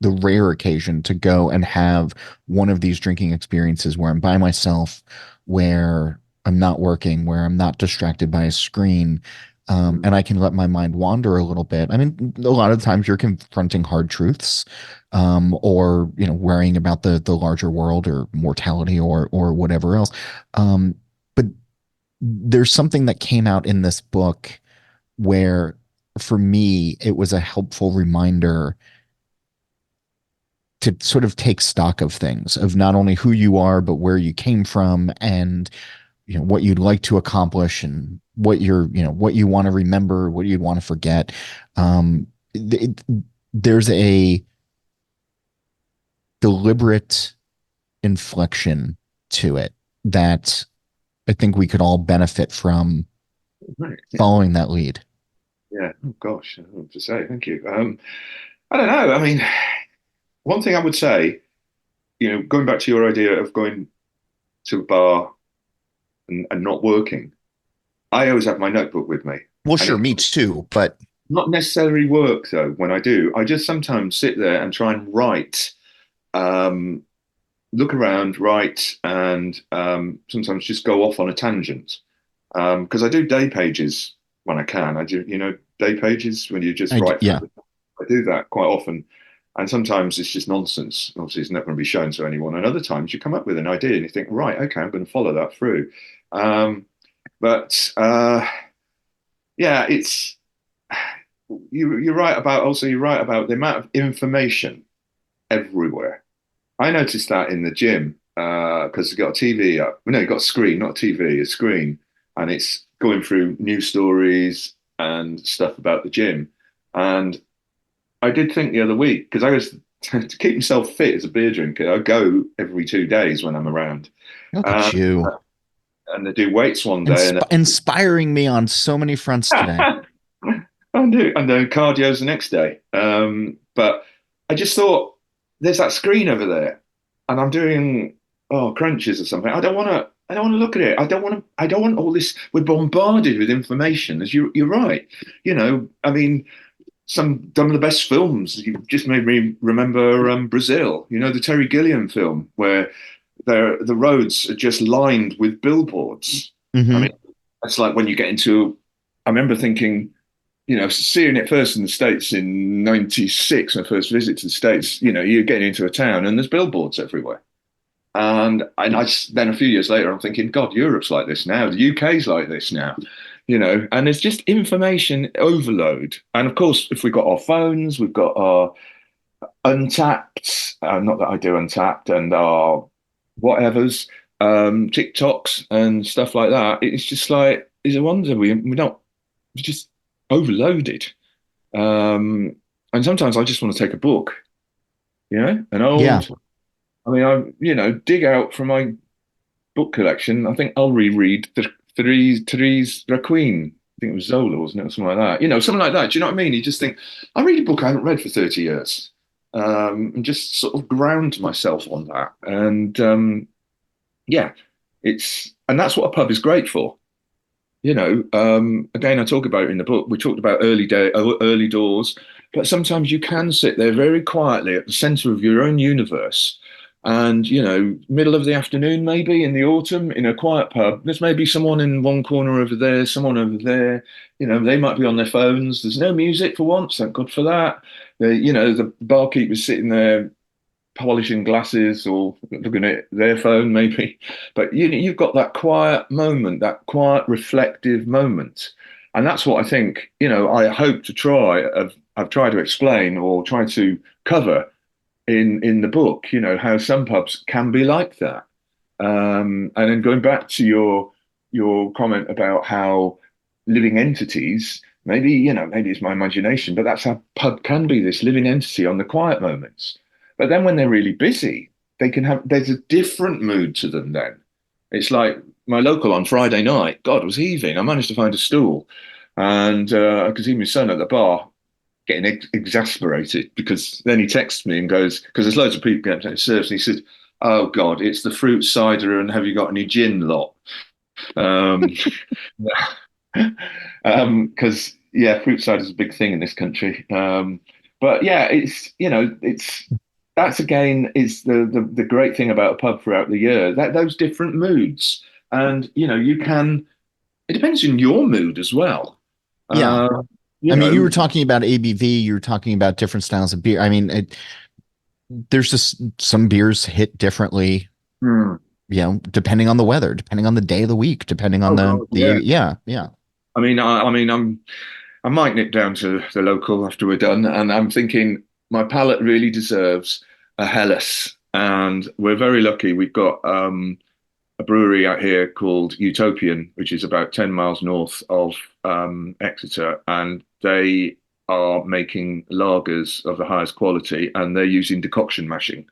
the rare occasion to go and have one of these drinking experiences where I'm by myself, where I'm not working, where I'm not distracted by a screen, And I can let my mind wander a little bit. I mean, a lot of times you're confronting hard truths, or worrying about the larger world or mortality or whatever else. But there's something that came out in this book where, for me, it was a helpful reminder to sort of take stock of things, of not only who you are, but where you came from, and what you'd like to accomplish, and what you want to remember, what you'd want to forget. It, there's a deliberate inflection to it that I think we could all benefit from Right. Yeah. following that lead. Yeah. Oh gosh, I don't know what to say. Thank you. I don't know. I mean, one thing I would say, going back to your idea of going to a bar and not working, I always have my notebook with me. Well, And sure, it's me too, but not necessarily work though, when I do. I just sometimes sit there and try and write, um, look around, write, and sometimes just go off on a tangent. Because I do day pages when I can. I do, day pages when you just write yeah. through. I do that quite often. And sometimes it's just nonsense. Obviously, it's not going to be shown to anyone. And other times you come up with an idea and you think, right, okay, I'm going to follow that through. But yeah, you're right about the amount of information everywhere. I noticed that in the gym because you've got a TV up. No, you've got a screen, not a TV, a screen, and it's going through news stories and stuff about the gym. And I did think the other week, because I was to keep myself fit as a beer drinker, I go every 2 days when I'm around. Look at Uh, you, and they do weights one day, and inspiring me on so many fronts today. and then cardio's the next day. But I just thought there's that screen over there, and I'm doing crunches or something. I don't want to. I don't want to look at it. I don't want to. I don't want all this. We're bombarded with information. As you're right. I mean, some of the best films. You just made me remember Brazil. The Terry Gilliam film where the roads are just lined with billboards. I mean, Hmm. it's like when you get into. I remember thinking, seeing it first in the States in '96, my first visit to the States, you're getting into a town and there's billboards everywhere. And then a few years later, I'm thinking, God, Europe's like this now. The UK's like this now, and it's just information overload. And of course, if we've got our phones, we've got our untapped, not that I do untapped, and our whatevers, TikToks and stuff like that. It's just like, it's a wonder we don't, we're just overloaded. And sometimes I just want to take a book, an Yeah. old, I mean, dig out from my book collection. I think I'll reread the Therese Raquin. I think it was Zola, wasn't it? Or something like that. Something like that. Do you know what I mean? You just think, I'll read a book I haven't read for 30 years. And just sort of ground myself on that. And yeah, and that's what a pub is great for. Again, I talk about it in the book. We talked about early doors, but sometimes you can sit there very quietly at the center of your own universe. And, middle of the afternoon, maybe in the autumn, in a quiet pub, there's maybe someone in one corner over there, someone over there. They might be on their phones. There's no music for once. Thank God for that. The barkeeper's sitting there polishing glasses or looking at their phone maybe, but you've got that quiet moment, that quiet reflective moment. And that's what I think, I hope to try. I've tried to explain or try to cover in the book, how some pubs can be like that. And then going back to your comment about how living entities, maybe it's my imagination, but that's how pub can be, this living entity on the quiet moments. But then when they're really busy, there's a different mood to them then. It's like my local on Friday night, God was heaving. I managed to find a stool, and I could see my son at the bar getting exasperated, because then he texts me and goes, because there's loads of people getting served, and he said, "Oh God, it's the fruit cider and have you got any gin lot?" Um, because yeah, fruit cider is a big thing in this country. But yeah, it's that's again is the great thing about a pub throughout the year, that those different moods, and you can. It depends on your mood as well. Yeah. Uh, you I mean, you were know, talking about ABV, you were talking about different styles of beer. I mean, there's just some beers hit differently, hmm. depending on the weather, depending on the day of the week, depending on Oh the God, the yeah. yeah, yeah. I might nip down to the local after we're done, and I'm thinking my palate really deserves a Helles, and we're very lucky. We've got a brewery out here called Utopian, which is about 10 miles north of Exeter, and they are making lagers of the highest quality, and they're using decoction mashing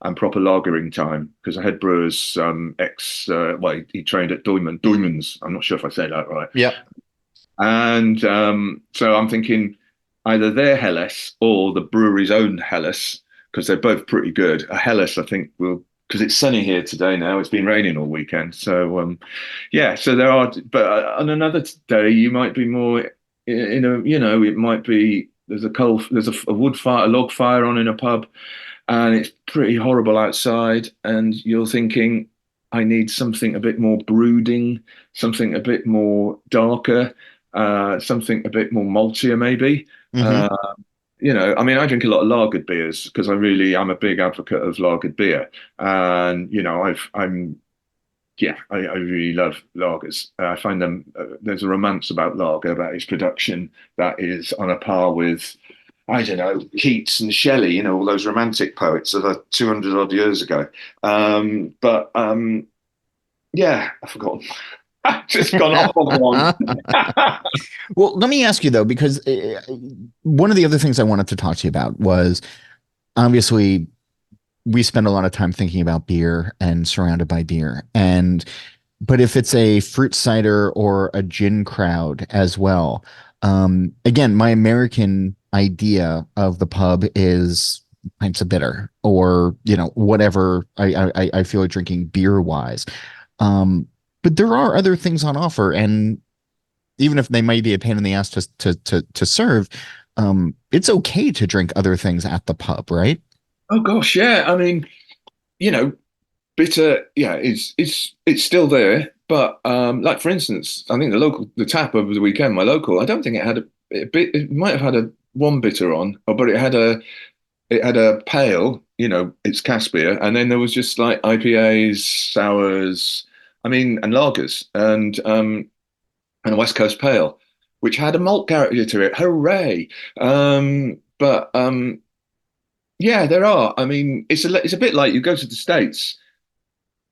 and proper lagering time. Because the head brewer's well, he trained at Doymans. I'm not sure if I say that right. Yep. And so I'm thinking either their Helles or the brewery's own Helles, because they're both pretty good. A Helles, I think, will, because it's sunny here today now. It's been raining all weekend. So, yeah, so there are, but on another day, you might be more in a, it might be there's a wood fire, a log fire on in a pub, and it's pretty horrible outside, and you're thinking, I need something a bit more brooding, something a bit more darker, something a bit more maltier, maybe. Hmm. Uh, I mean, I drink a lot of lagered beers because I'm a big advocate of lagered beer, and I really love lagers. I find them there's a romance about lager, about its production that is on a par with, I don't know, Keats and Shelley, all those romantic poets of 200 odd years ago. But yeah, I forgot. I've just gone off on one. Well, let me ask you though, because one of the other things I wanted to talk to you about was obviously we spend a lot of time thinking about beer and surrounded by beer. But if it's a fruit cider or a gin crowd as well, again, my American idea of the pub is pints of bitter or, whatever I feel like drinking beer wise. Um, but there are other things on offer, and even if they might be a pain in the ass to serve, it's okay to drink other things at the pub, right? Oh gosh, yeah. I mean, you know, bitter, yeah, it's still there. But like for instance, I think the tap over the weekend, my local, I don't think it had a bit. It might have had a one bitter on, but it had a pale, it's cask beer, and then there was just like IPAs, sours, I mean, and lagers, and a West Coast pale, which had a malt character to it. Hooray! But yeah, there are. I mean, it's a bit like you go to the States.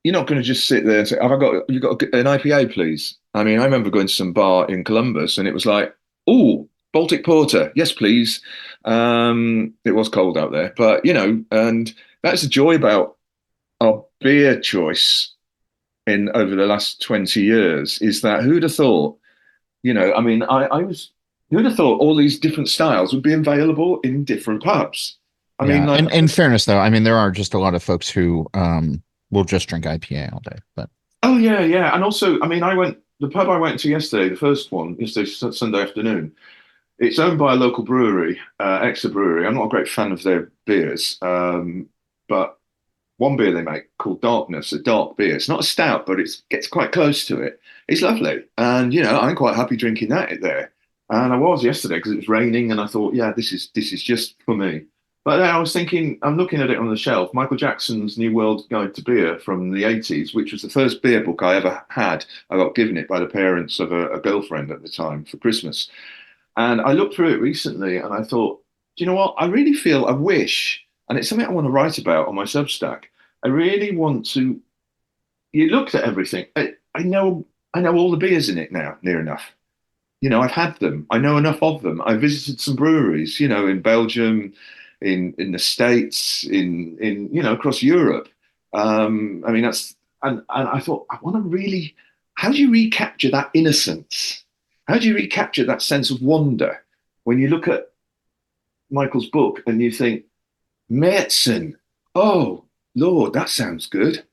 You're not going to just sit there and say, "Have I got you got an IPA, please?" I mean, I remember going to some bar in Columbus, and it was like, "Oh, Baltic Porter, yes, please." It was cold out there, but and that's the joy about our beer choice in over the last 20 years is that who'd have thought, I mean, I was who'd have thought all these different styles would be available in different pubs? I mean, Yeah. like, And in fairness though, I mean there are just a lot of folks who will just drink IPA all day. But oh yeah, yeah, and also, I mean, the pub I went to yesterday, the first one, yesterday Sunday afternoon. It's owned by a local brewery, Exeter Brewery. I'm not a great fan of their beers, but one beer they make called Darkness, a dark beer. It's not a stout, but it gets quite close to it. It's lovely, and I'm quite happy drinking that there. And I was yesterday because it was raining, and I thought, yeah, this is just for me. But then I was thinking, I'm looking at it on the shelf, Michael Jackson's New World Guide to Beer from the 80s, which was the first beer book I ever had. I got given it by the parents of a girlfriend at the time for Christmas. And I looked through it recently and I thought, do you know what? I really feel, I wish, and it's something I want to write about on my Substack. I really want to. You looked at everything. I know all the beers in it now, near enough. I've had them. I know enough of them. I visited some breweries, in Belgium, in the States, in across Europe. I mean, and I thought, I want to really. How do you recapture that innocence? How do you recapture that sense of wonder when you look at Michael's book and you think, Märzen, oh Lord, that sounds good.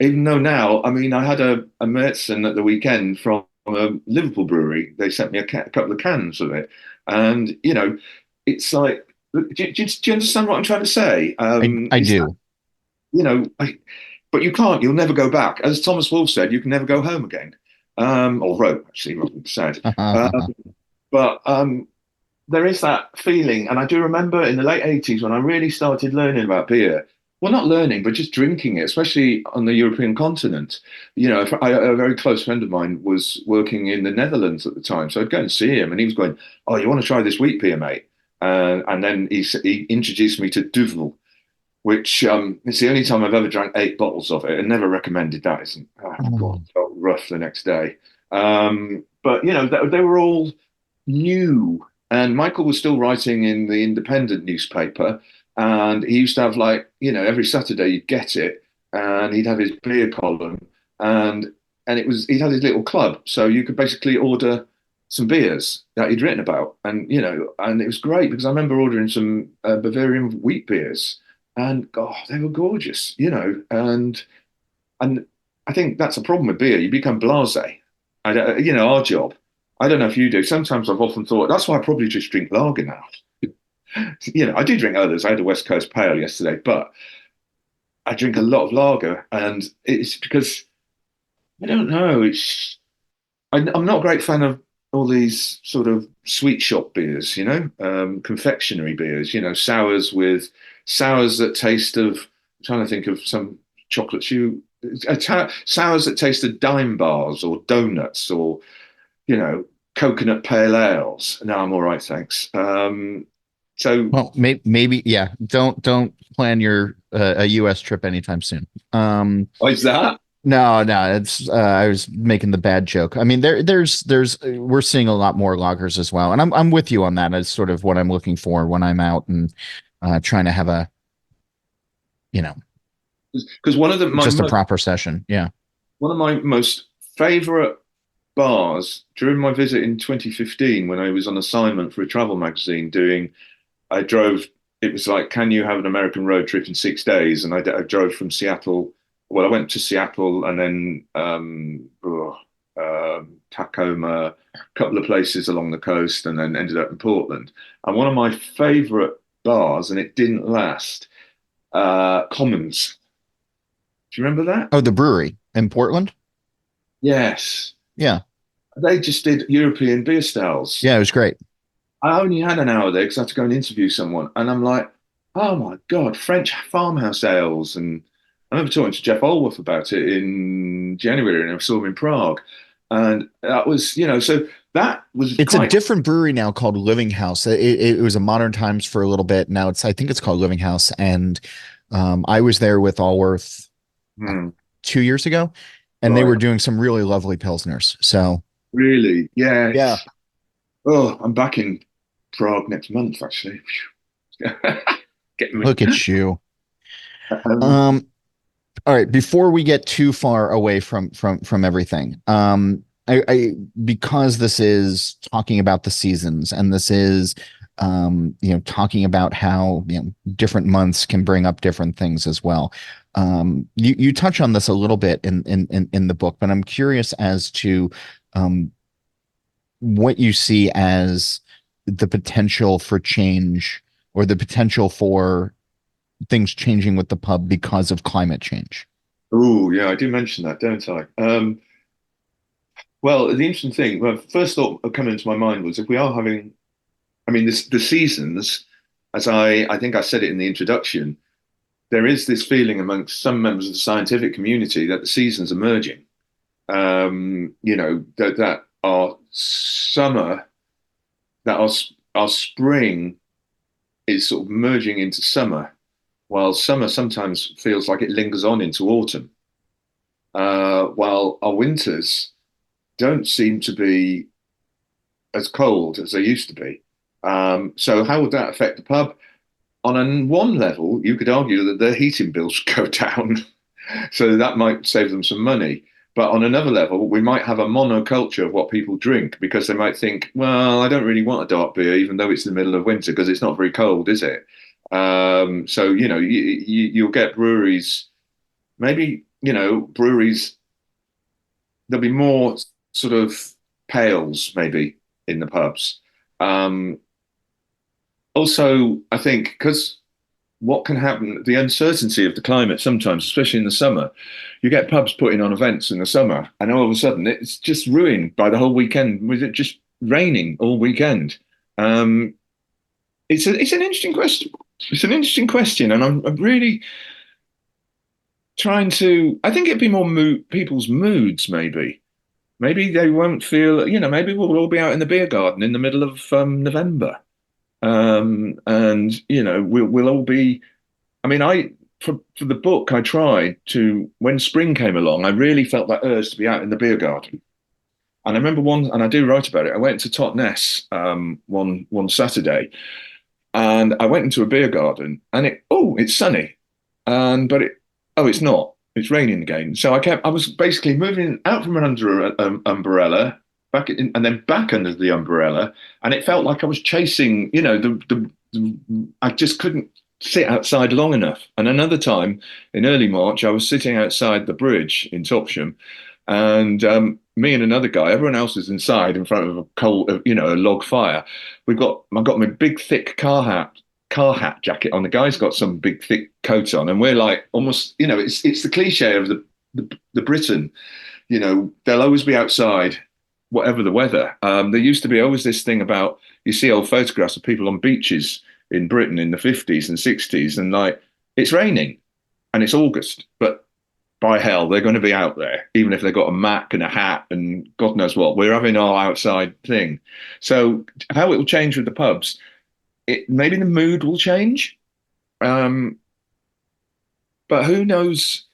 Even though now, I mean, I had a Märzen at the weekend from a Liverpool brewery. They sent me a couple of cans of it, and it's like, do you understand what I'm trying to say? I It's that do. you know, I, but you can't. You'll never go back. As Thomas Wolfe said, you can never go home again. Or wrote, actually, rather than said. Um, But there is that feeling, and I do remember in the late 80s when I really started learning about beer. Well, not learning, but just drinking it, especially on the European continent. A very close friend of mine was working in the Netherlands at the time, so I'd go and see him, and he was going, "Oh, you want to try this wheat beer, mate?" And then he introduced me to Duvel, which it's the only time I've ever drank 8 bottles of it, and never recommended that. Isn't oh God, Mm. felt rough the next day. But they were all new, and Michael was still writing in the independent newspaper, and he used to have like every Saturday you'd get it, and he'd have his beer column, and it was he'd had his little club, so you could basically order some beers that he'd written about, and it was great because I remember ordering some Bavarian wheat beers, and God, they were gorgeous, and I think that's a problem with beer. You become blasé. Our job. I don't know if you do. Sometimes I've often thought that's why I probably just drink lager now. I do drink others. I had a West Coast Pale yesterday, but I drink a lot of lager, and it's because I don't know. I'm not a great fan of all these sort of sweet shop beers, confectionery beers, sours that taste of. I'm trying to think of some chocolate chew sours that taste of dime bars or donuts or coconut pale ales. No, I'm all right, thanks. So, Well, maybe, yeah. Don't plan your a US trip anytime soon. what is that? No, it's I was making the bad joke. I mean, there's we're seeing a lot more loggers as well, and I'm with you on that. It's sort of what I'm looking for when I'm out and trying to have a you know Because just a proper session. Yeah. one of my most favorite bars during my visit in 2015 when I was on assignment for a travel magazine I drove, it was like, can you have an American road trip in 6 days? And I drove from Seattle. Well, I went to Seattle and then Tacoma, a couple of places along the coast, and then ended up in Portland. And one of my favorite bars, and it didn't last, Commons. Do you remember that? Oh, the brewery in Portland. Yes. Yeah, They just did European beer styles. yeah, it was great. I only had an hour there because I had to go and interview someone. And I'm like, oh my God, French farmhouse ales. And I remember talking to Jeff Olworth about it in January and I saw him in Prague. And that was, so that was It's a quite, different brewery now called Living House. It was a Modern Times for a little bit. Now I think it's called Living House. And I was there with Allworth uh, hmm, 2 years ago, and they right, were doing some really lovely pilsners. So really, yeah. yeah, Oh, I'm back in Prague next month, actually. Getting me. look at you. Um, Um, all right, before we get too far away from everything, I because this is talking about the seasons, and this is talking about how different months can bring up different things as well. You touch on this a little bit in the book, but I'm curious as to um what you see as the potential for change, or the potential for things changing with the pub because of climate change. oh, yeah, I do mention that, don't I? Well, the interesting thing, well, first thought coming into my mind was if we are having, I mean, the seasons, as I think I said it in the introduction, there is this feeling amongst some members of the scientific community that the seasons are merging. That our summer, that our spring is sort of merging into summer, while summer sometimes feels like it lingers on into autumn, while our winters don't seem to be as cold as they used to be. So how would that affect the pub? On one level, you could argue that their heating bills go down, so that might save them some money. But on another level, we might have a monoculture of what people drink because they might think, well, I don't really want a dark beer, even though it's the middle of winter, because it's not very cold, is it? So, you'll get breweries, maybe, breweries, there'll be more sort of pales maybe in the pubs. Um, Also, I think because what can happen, the uncertainty of the climate sometimes, especially in the summer, you get pubs putting on events in the summer, and all of a sudden it's just ruined by the whole weekend. Was it just raining all weekend. Um, it's an interesting question. It's an interesting question, and I'm really trying to. I think it'd be more people's moods, maybe. Maybe they won't feel. Maybe we'll all be out in the beer garden in the middle of November, and we'll all be. I mean, for the book, I tried to when spring came along, I really felt that urge to be out in the beer garden. And I remember and I do write about it. I went to Totnes one Saturday, and I went into a beer garden, and it's sunny, but it's not. It's raining again. So I was basically moving out from an under umbrella and then back under the umbrella, and it felt like I was chasing. I just couldn't sit outside long enough. And another time in early March, I was sitting outside the bridge in Topsham, and me and another guy, everyone else was inside in front of a a log fire. I got my big thick car hat jacket on. The guy's got some big thick coat on, and we're like almost, it's the cliche of the Briton, they'll always be outside, whatever the weather. There used to be always this thing about you see old photographs of people on beaches in Britain in the 50s and 60s, and like it's raining and it's August, but by hell, they're going to be out there, even if they've got a Mac and a hat and God knows what. We're having our outside thing. So how it will change with the pubs, maybe the mood will change. Um, but who knows?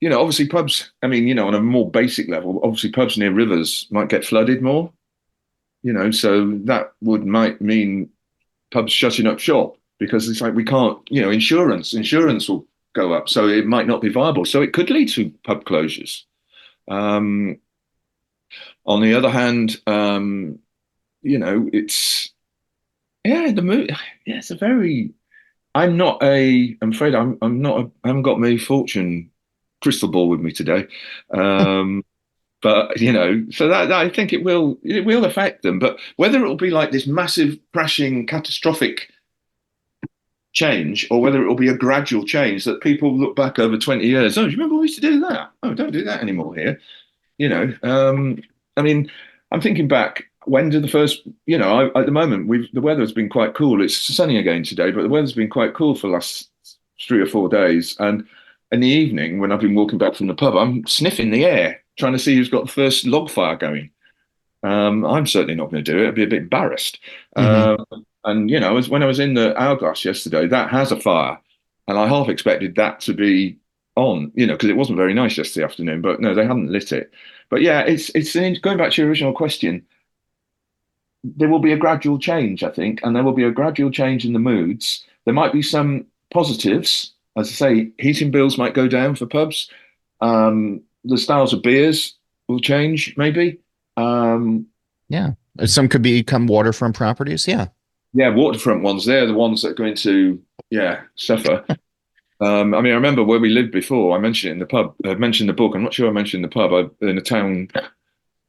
Obviously pubs, I mean, on a more basic level, obviously pubs near rivers might get flooded more, so that might mean pubs shutting up shop because it's like we can't, insurance will go up, so it might not be viable. So it could lead to pub closures. Um, on the other hand, it's the mood. Yeah, it's a very. I'm afraid I'm not. I haven't got my fortune crystal ball with me today. But so that I think it will affect them. But whether it will be like this massive crashing, catastrophic change, or whether it will be a gradual change that people look back over 20 years. Oh, do you remember we used to do that? Oh, don't do that anymore here. I mean, I'm thinking back. When did the first? At the moment the weather's been quite cool. It's sunny again today, but the weather's been quite cool for the last 3 or 4 days. And in the evening, when I've been walking back from the pub, I'm sniffing the air, trying to see who's got the first log fire going. I'm certainly not going to do it. I'd be a bit embarrassed. Hmm. And when I was in the Hourglass yesterday, that has a fire, and I half expected that to be on, because it wasn't very nice yesterday afternoon. But no, they hadn't lit it. But yeah, going back to your original question. There will be a gradual change, I think, and there will be a gradual change in the moods. There might be some positives, as I say, heating bills might go down for pubs. The styles of beers will change, maybe. Um, Yeah. Some could become waterfront properties. Yeah. yeah, waterfront ones, they're the ones that are going to, yeah, suffer. I mean, I remember where we lived before. I mentioned it in the pub. I mentioned the book. I'm not sure I mentioned the pub. In a town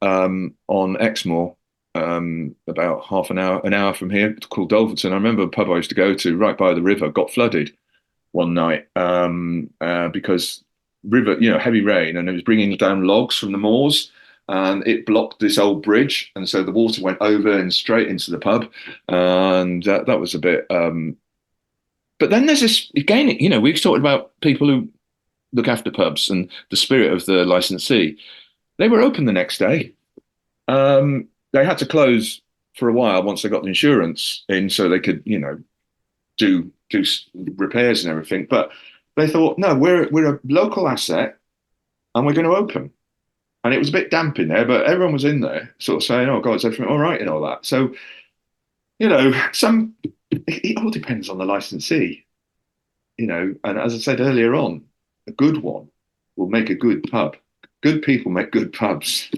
on Exmoor, about an hour from here, called Dolverton. I remember a pub I used to go to right by the river got flooded one night because heavy rain, and it was bringing down logs from the moors, and it blocked this old bridge, and so the water went over and straight into the pub, and that was a bit. But then there's this again, we've talked about people who look after pubs and the spirit of the licensee. They were open the next day. They had to close for a while once they got the insurance in, so they could, do repairs and everything. But they thought, no, we're a local asset, and we're going to open. And it was a bit damp in there, but everyone was in there, sort of saying, "Oh God, is everything all right?" and all that. So, it all depends on the licensee, And as I said earlier on, a good one will make a good pub. Good people make good pubs.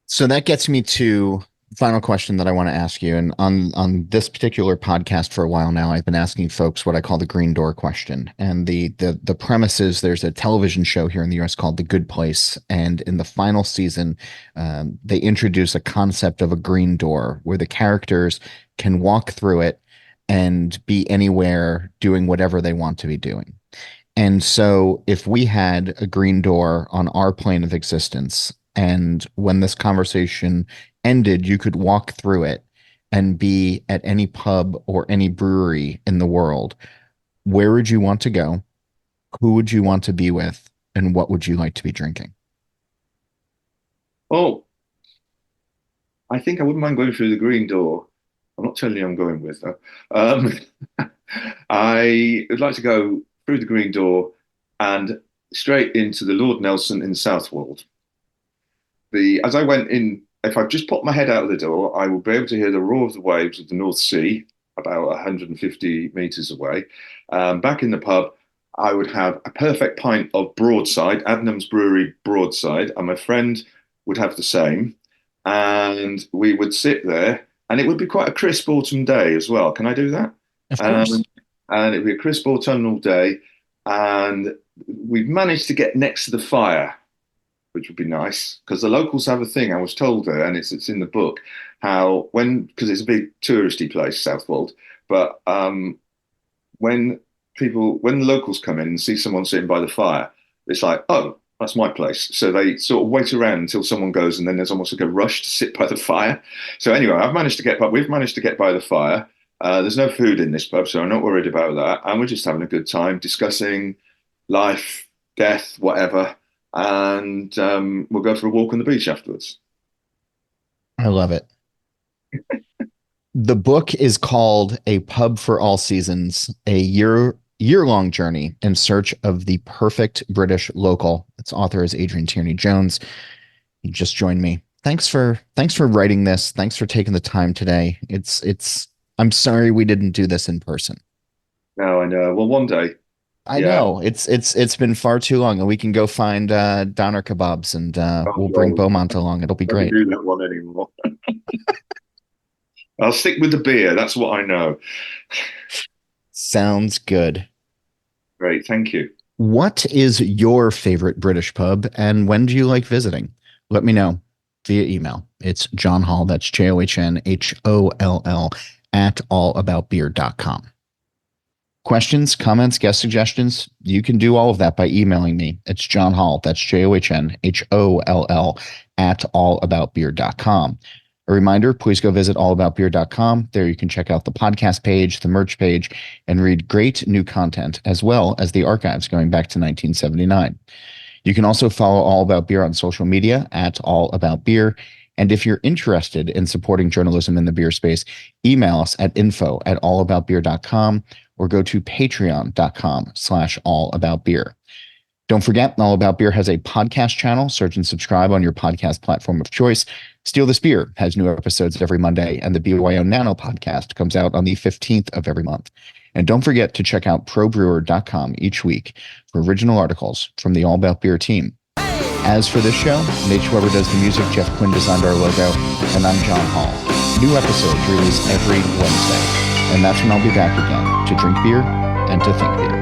So that gets me to the final question that I want to ask you. And on this particular podcast for a while now, I've been asking folks what I call the green door question. And the premise is there's a television show here in the US called The Good Place. And in the final season, they introduce a concept of a green door where the characters can walk through it and be anywhere doing whatever they want to be doing. And so if we had a green door on our plane of existence, and when this conversation ended, you could walk through it and be at any pub or any brewery in the world, where would you want to go? Who would you want to be with? And what would you like to be drinking? Oh, I think I wouldn't mind going through the green door. I'm not telling you I'm going with though. I would like to go through the green door and straight into the Lord Nelson in Southwold. As I went in, if I just popped my head out of the door, I would be able to hear the roar of the waves of the North Sea about 150 meters away. Back in the pub, I would have a perfect pint of Broadside, Adnams Brewery Broadside, and my friend would have the same. And we would sit there, and it would be quite a crisp autumn day as well. Can I do that? Of course. Um, and it'd be a crisp autumnal day, and we've managed to get next to the fire, which would be nice because the locals have a thing. I was told there, and it's in the book, how because it's a big touristy place, Southwold, but when the locals come in and see someone sitting by the fire, it's like, oh, that's my place. So they sort of wait around until someone goes, and then there's almost like a rush to sit by the fire. So anyway, we've managed to get by the fire. There's no food in this pub, so I'm not worried about that. And we're just having a good time discussing life, death, whatever. And we'll go for a walk on the beach afterwards. I love it. The book is called A Pub for All Seasons, a year-long journey in search of the perfect British local. Its author is Adrian Tierney-Jones. You just joined me. Thanks for writing this. Thanks for taking the time today. I'm sorry we didn't do this in person. No, I know. Well, one day. I know it's been far too long, and we can go find doner kebabs, and we'll bring Beaumont along. It'll be great. Don't do that one anymore. I'll stick with the beer. That's what I know. Sounds good. Great, thank you. What is your favorite British pub, and when do you like visiting? Let me know via email. It's John Holl, that's JOHNHOLL at allaboutbeer.com. Questions, comments, guest suggestions, you can do all of that by emailing me. It's John Holl, that's JOHNHOLL at allaboutbeer.com. A reminder, please go visit allaboutbeer.com. There you can check out the podcast page, the merch page, and read great new content, as well as the archives going back to 1979. You can also follow All About Beer on social media at All About Beer. And if you're interested in supporting journalism in the beer space, email us at info@allaboutbeer.com or go to patreon.com/allaboutbeer. Don't forget, All About Beer has a podcast channel. Search and subscribe on your podcast platform of choice. Steal This Beer has new episodes every Monday, and the BYO Nano podcast comes out on the 15th of every month. And don't forget to check out probrewer.com each week for original articles from the All About Beer team. As for this show, Nate Schweber does the music, Jeff Quinn designed our logo, and I'm John Holl. New episodes release every Wednesday, and that's when I'll be back again to drink beer and to think beer.